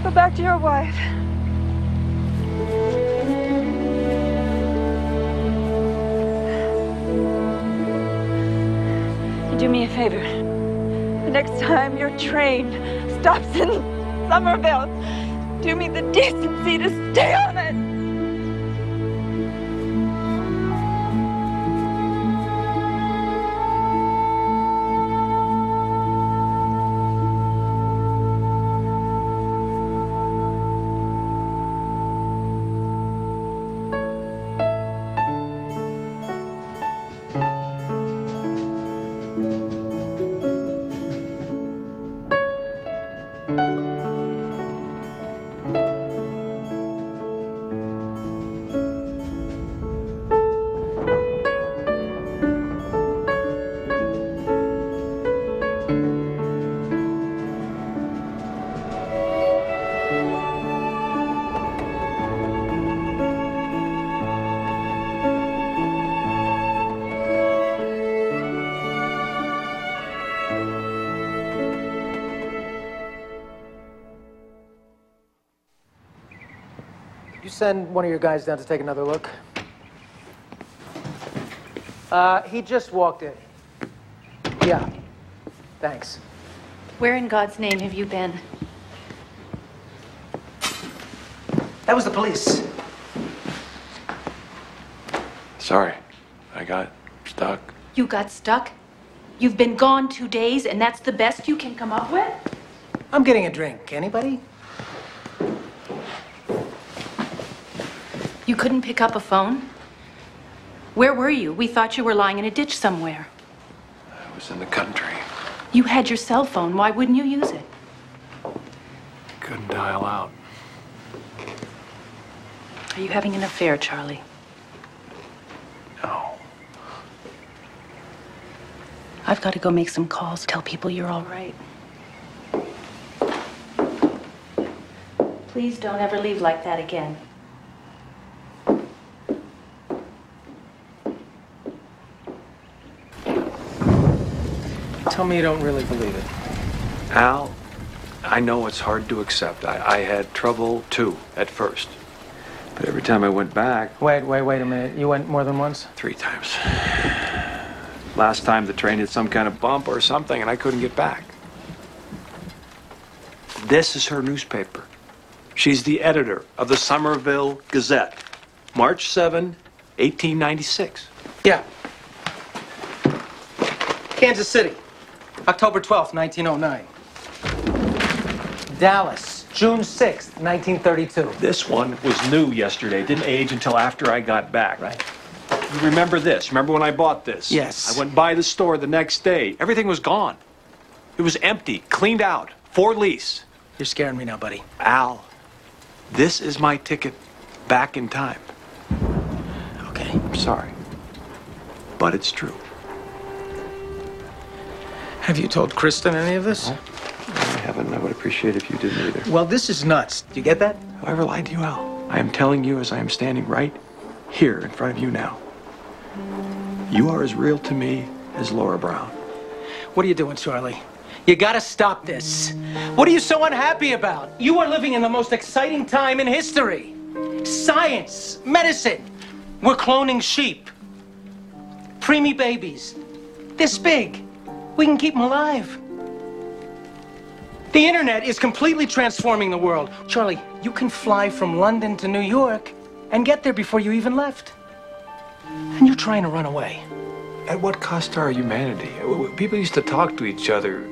Go back to your wife. Do me a favor. The next time your train stops in Somerville, do me the decency to stay on it. Send one of your guys down to take another look. He just walked in. Yeah. Thanks. Where in God's name have you been? That was the police. Sorry, I got stuck. You got stuck? You've been gone 2 days, and that's the best you can come up with? I'm getting a drink. Anybody? You couldn't pick up a phone? Where were you? We thought you were lying in a ditch somewhere. I was in the country. You had your cell phone. Why wouldn't you use it? Couldn't dial out. Are you having an affair, Charlie? No. I've got to go make some calls, tell people you're all right. Please don't ever leave like that again. Tell me you don't really believe it. Al, I know it's hard to accept. I had trouble, too, at first. But every time I went back... Wait a minute. You went more than once? 3 times. Last time the train hit some kind of bump or something, and I couldn't get back. This is her newspaper. She's the editor of the Somerville Gazette. March 7, 1896. Yeah. Kansas City. October 12th, 1909. Dallas, June 6th, 1932. This one was new yesterday. It didn't age until after I got back. Right. You remember this? Remember when I bought this? Yes. I went by the store the next day. Everything was gone. It was empty, cleaned out, for lease. You're scaring me now, buddy. Al, this is my ticket back in time. Okay. I'm sorry. But it's true. Have you told Kristen any of this? No, I haven't. I would appreciate it if you didn't either. Well, this is nuts. Do you get that? Have I ever lied to you, Al? I am telling you as I am standing right here in front of you now. You are as real to me as Laura Brown. What are you doing, Charlie? You gotta stop this. What are you so unhappy about? You are living in the most exciting time in history. Science, medicine, We're cloning sheep. Preemie babies. This big. We can keep them alive. The internet is completely transforming the world. Charlie, you can fly from London to New York and get there before you even left. And you're trying to run away. At what cost to our humanity? People used to talk to each other,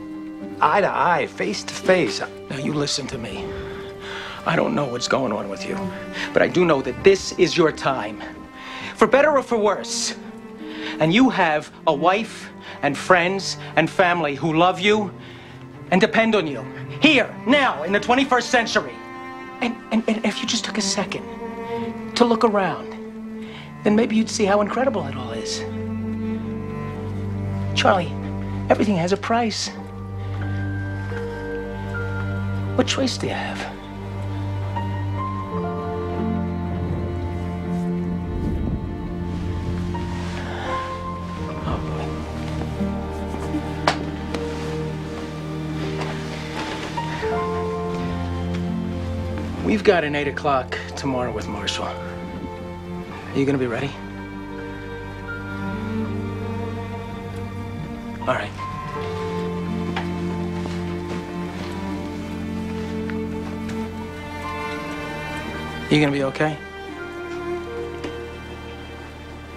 eye to eye, face to face. Now you listen to me. I don't know what's going on with you, but I do know that this is your time. For better or for worse. And you have a wife and friends and family who love you and depend on you. Here, now, in the 21st century. And if you just took a second to look around, then maybe you'd see how incredible it all is. Charlie, everything has a price. What choice do you have? We've got an 8 o'clock tomorrow with Marshall. Are you gonna be ready? All right. You gonna be okay?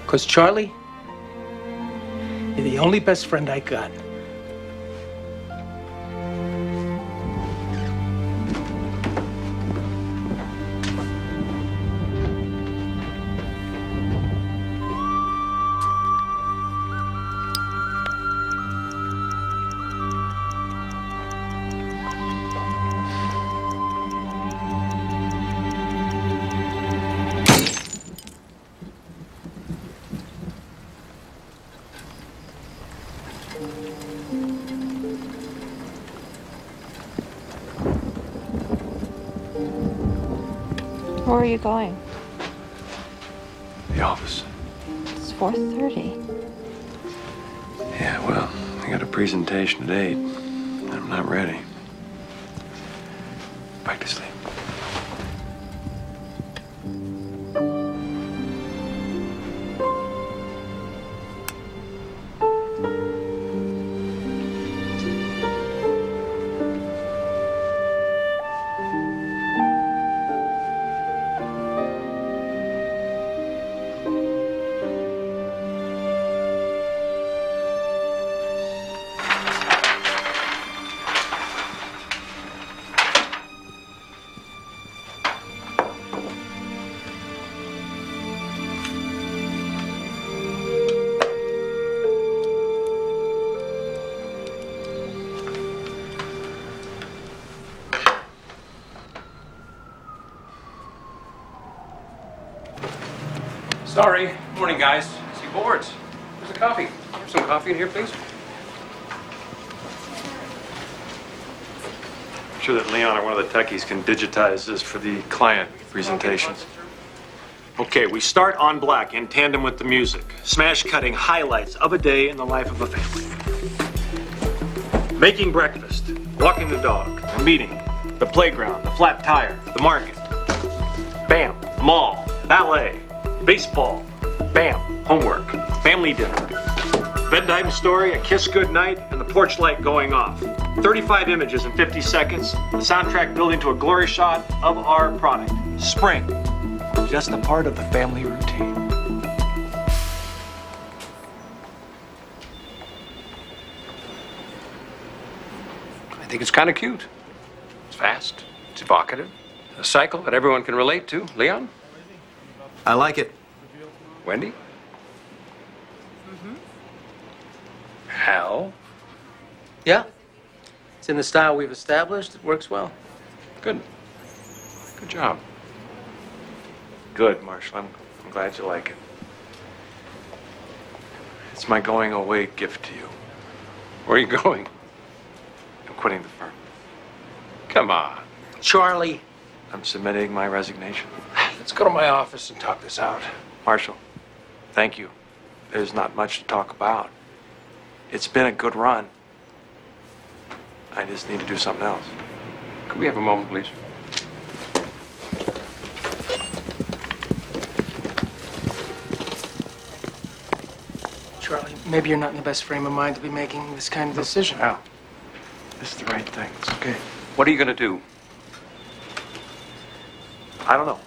'Cause Charlie, you're the only best friend I got. Where are you going? The office. It's 4:30. Yeah, well, I got a presentation at 8. I'm not ready. Back to sleep. Sorry. Morning, guys. See boards. There's a coffee. Have some coffee in here, please. I'm sure that Leon or one of the techies can digitize this for the client presentations. Okay, we start on black in tandem with the music. Smash cutting highlights of a day in the life of a family. Making breakfast, walking the dog, a meeting, the playground, the flat tire, the market. Bam, mall, ballet, baseball, bam, homework, family dinner. Bedtime story, a kiss goodnight, and the porch light going off. 35 images in 50 seconds, the soundtrack building to a glory shot of our product. Spring, just a part of the family routine. I think it's kind of cute. It's fast. It's evocative. A cycle that everyone can relate to. Leon? I like it. Wendy? Hal? Yeah. It's in the style we've established. It works well. Good. Good job. Good, Marshall. I'm glad you like it. It's my going away gift to you. Where are you going? I'm quitting the firm. Come on. Charlie. I'm submitting my resignation. Let's go to my office and talk this out. Marshall, thank you. There's not much to talk about. It's been a good run. I just need to do something else. Could we have a moment, please? maybe you're not in the best frame of mind to be making this kind of decision. Al, this is the right thing. It's okay. What are you going to do? I don't know.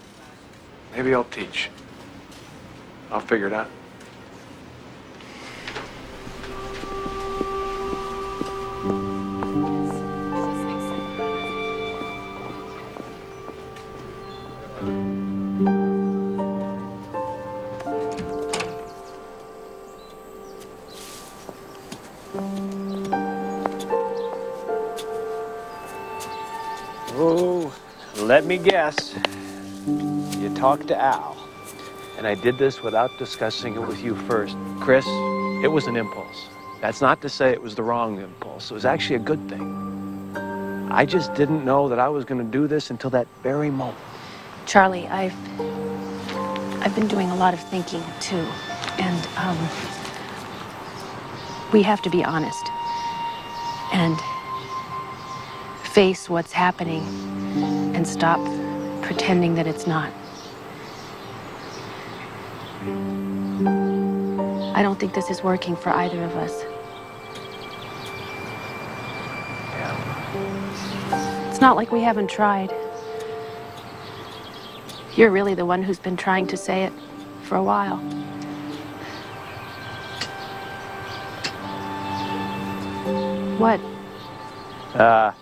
Maybe I'll teach. I'll figure it out. Oh, let me guess. You talked to Al. And I did this without discussing it with you first. Chris, it was an impulse. That's not to say it was the wrong impulse. It was actually a good thing. I just didn't know that I was going to do this until that very moment. Charlie, I've been doing a lot of thinking, too. And, we have to be honest. And face what's happening and stop pretending that it's not. I don't think this is working for either of us. Yeah. It's not like we haven't tried. You're really the one who's been trying to say it for a while. What? I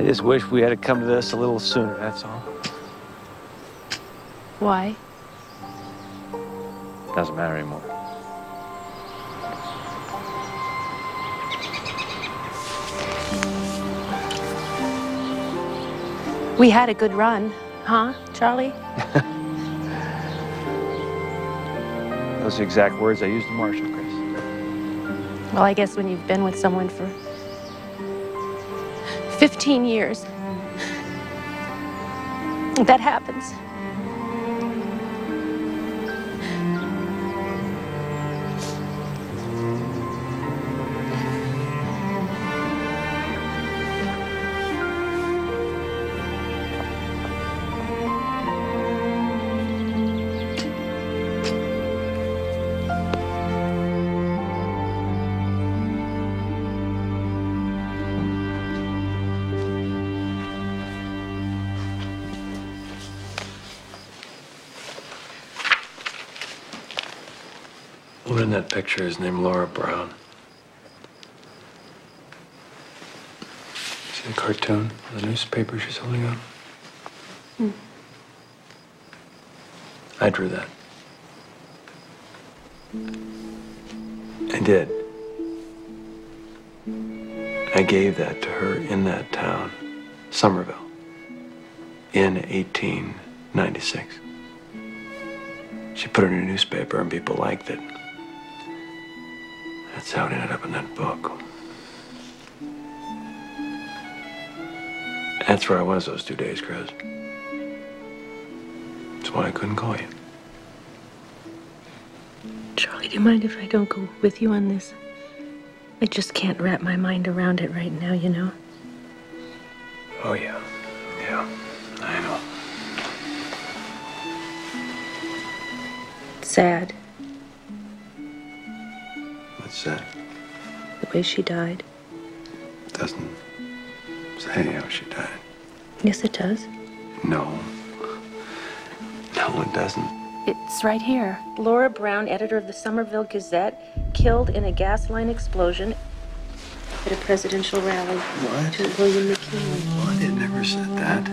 just wish we had come to this a little sooner, that's all. Why? Doesn't matter anymore. We had a good run, huh, Charlie? Those are the exact words I used to Marshall, Chris. Well, I guess when you've been with someone for 15 years, that happens. The woman in that picture is named Laura Brown. See the cartoon, the newspaper she's holding up? Hmm. I drew that. I did. I gave that to her in that town, Somerville, in 1896. She put it in a newspaper and people liked it. That's how it ended up in that book. That's where I was those 2 days, Chris. That's why I couldn't call you. Charlie, do you mind if I don't go with you on this? I just can't wrap my mind around it right now, you know? Oh, yeah. Yeah, I know. Sad, What's that? the way she died. Doesn't say how she died. Yes, it does. No. No, it doesn't. It's right here. Laura Brown, editor of the Somerville Gazette, killed in a gas line explosion at a presidential rally. What? To William McKinley. What? It never said that.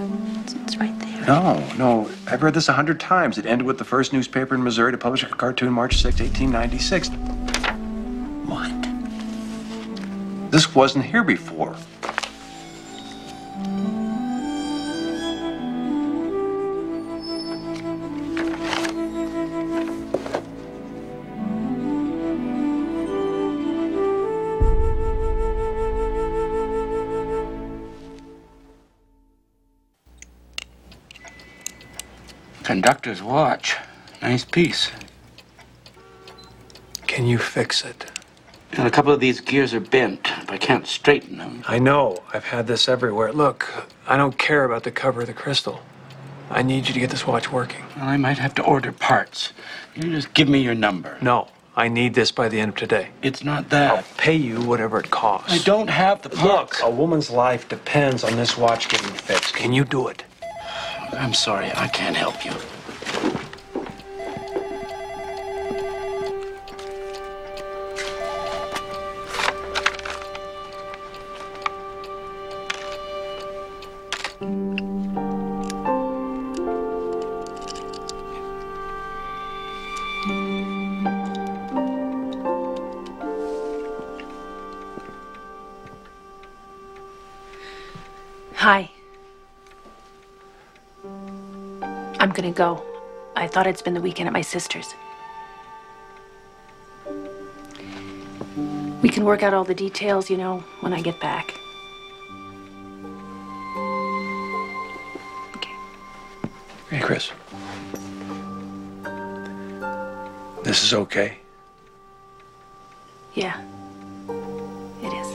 It's right there. No. I've read this 100 times. It ended with the first newspaper in Missouri to publish a cartoon March 6, 1896. What? This wasn't here before. Conductor's watch. Nice piece. Can you fix it? And a couple of these gears are bent. If I can't straighten them. I know. I've had this everywhere. Look, I don't care about the cover of the crystal. I need you to get this watch working. Well, I might have to order parts. You just give me your number. No, I need this by the end of today. It's not that. I'll pay you whatever it costs. I don't have the parts. Look, a woman's life depends on this watch getting fixed. Can you do it? I'm sorry, I can't help you. Hi. I'm gonna go. I thought I'd spend the weekend at my sister's. We can work out all the details, you know, when I get back. Hey, Chris. This is okay? Yeah, it is.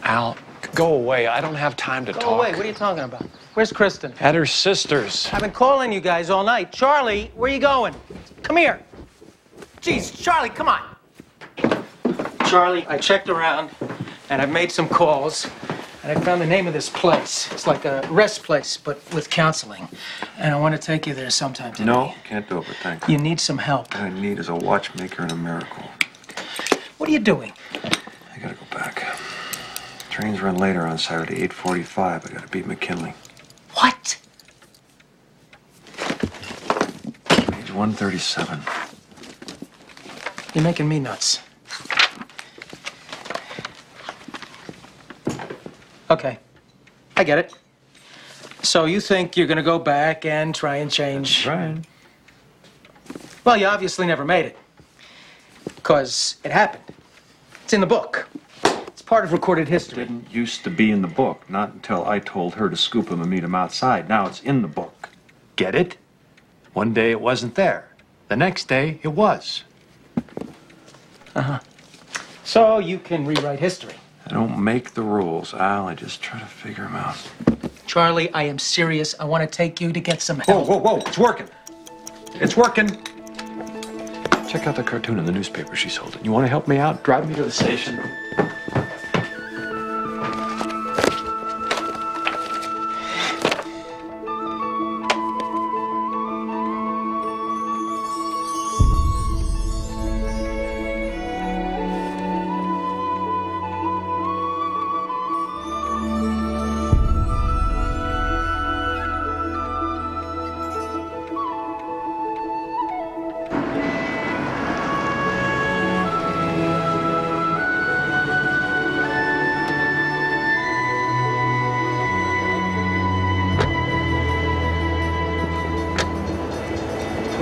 Al, go away. I don't have time to Go talk. away. What are you talking about? Where's Kristen? At her sister's. I've been calling you guys all night. Charlie, where you going? Come here. Jeez, Charlie, come on. Charlie, I checked around, and I've made some calls, and I found the name of this place. It's like a rest place, but with counseling. And I want to take you there sometime today. No, can't do it, but thank you. You need some help. What I need is a watchmaker and a miracle. What are you doing? I gotta go back. Trains run later on Saturday, 8:45. I gotta beat McKinley. What? Page 137. You're making me nuts. Okay, I get it. So you think you're gonna go back and try and change? Right. Well, you obviously never made it. Because it happened. It's in the book. It's part of recorded history. Didn't used to be in the book, not until I told her to scoop him and meet him outside. Now it's in the book. Get it? One day it wasn't there. The next day it was. Uh-huh. So you can rewrite history. I don't make the rules, Al. I just try to figure them out. Charlie, I am serious. I want to take you to get some help. Whoa, whoa, whoa. It's working. It's working. Check out the cartoon in the newspaper she sold it. You want to help me out? Drive me to the station.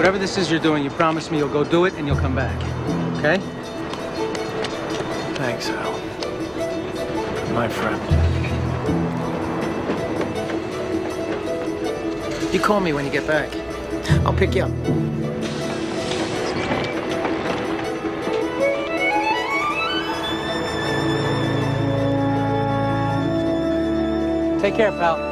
Whatever this is you're doing, you promise me you'll go do it and you'll come back. Okay? Thanks, Al. My friend. You call me when you get back. I'll pick you up. Take care, pal.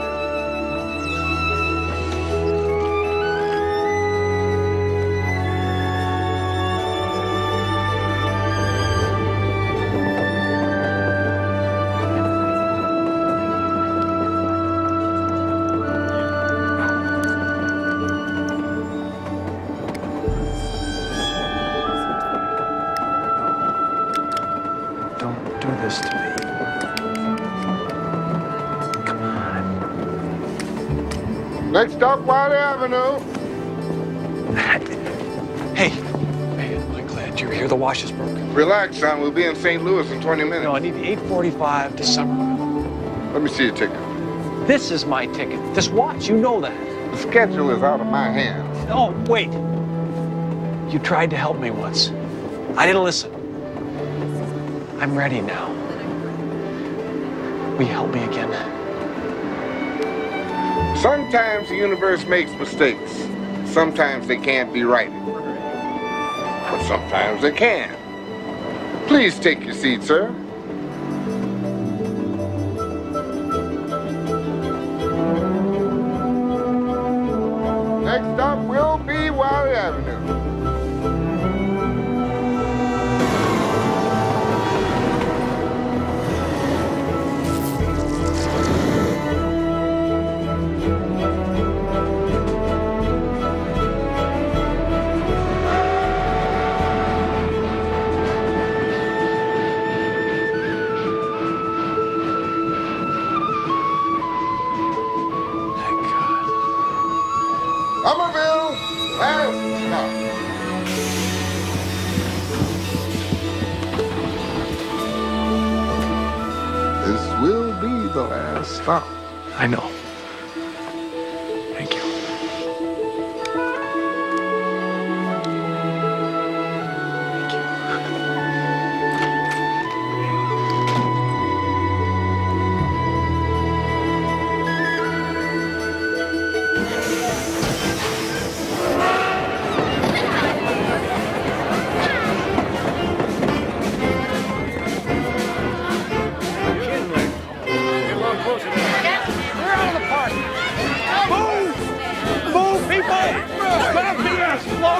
Don't do this to me. Next stop, Wiley Avenue. Hey, I'm glad you're here. The wash is broken. Relax, son. We'll be in St. Louis in 20 minutes. No, I need the 8:45 to Somerville. Let me see your ticket. This is my ticket. This watch, you know that. The schedule is out of my hands. Oh, wait. You tried to help me once. I didn't listen. I'm ready now. Will you help me again? Sometimes the universe makes mistakes. Sometimes they can't be righted. But sometimes they can. Please take your seat, sir. Next stop will be Wiley Avenue. Somerville, last stop. This will be the last stop. I know. Thank you.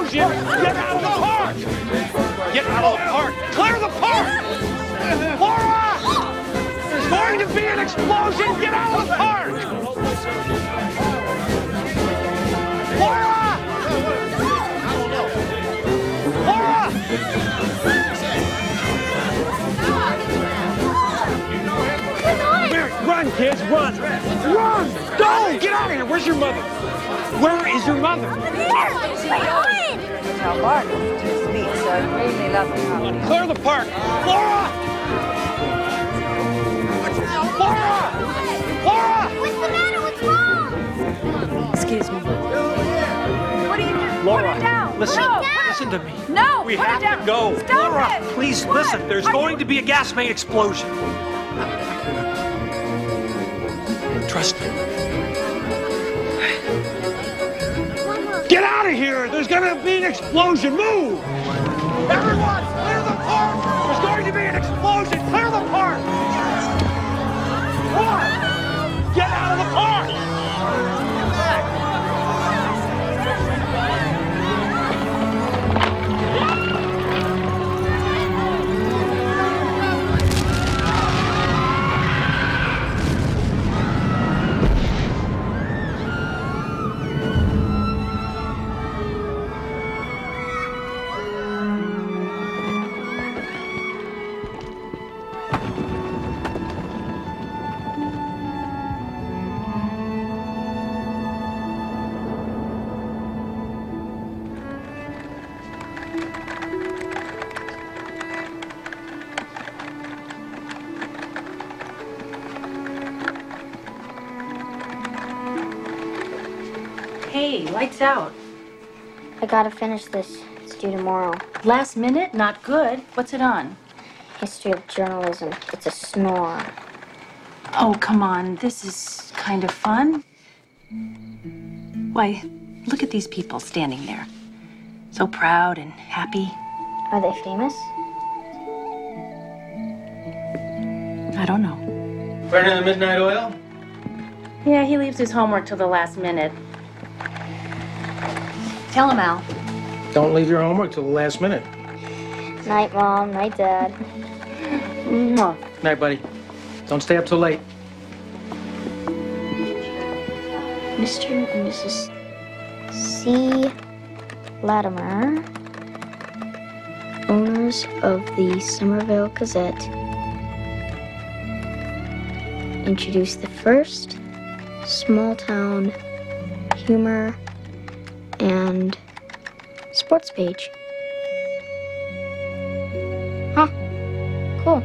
Get out of the park! Get out of the park! Clear the park! Laura! There's going to be an explosion! Get out of the park! Laura! Laura! Come here, run, kids, run! Run! Go! Get out of here! Where's your mother? Where is your mother? Now, Bart is too sweet, so I really love the company. Clear the park! Laura! Laura! Laura! What's the matter? What's wrong? Excuse me. What are you doing? Laura, Put it down. listen. No, Listen to me. No, we put have it down. to go. Stop Laura, it. please What? listen. There's going to be a gas main explosion. Trust me. Get out of here! There's going to be an explosion. Move! Everyone, clear the park! There's going to be an explosion. Clear the park! Run! Get out of the park! Hey, lights out. I gotta finish this. It's due tomorrow. Last minute? Not good. What's it on? History of journalism. It's a snore. Oh, come on. This is kind of fun. Why, look at these people standing there. So proud and happy. Are they famous? I don't know. Burning the midnight oil? Yeah, he leaves his homework till the last minute. Tell him, Al. Don't leave your homework till the last minute. Night, Mom. Night, Dad. Night, buddy. Don't stay up till late. Mr. and Mrs. C. Latimer, owners of the Somerville Gazette, introduced the first small-town humor and sports page. Huh. Cool.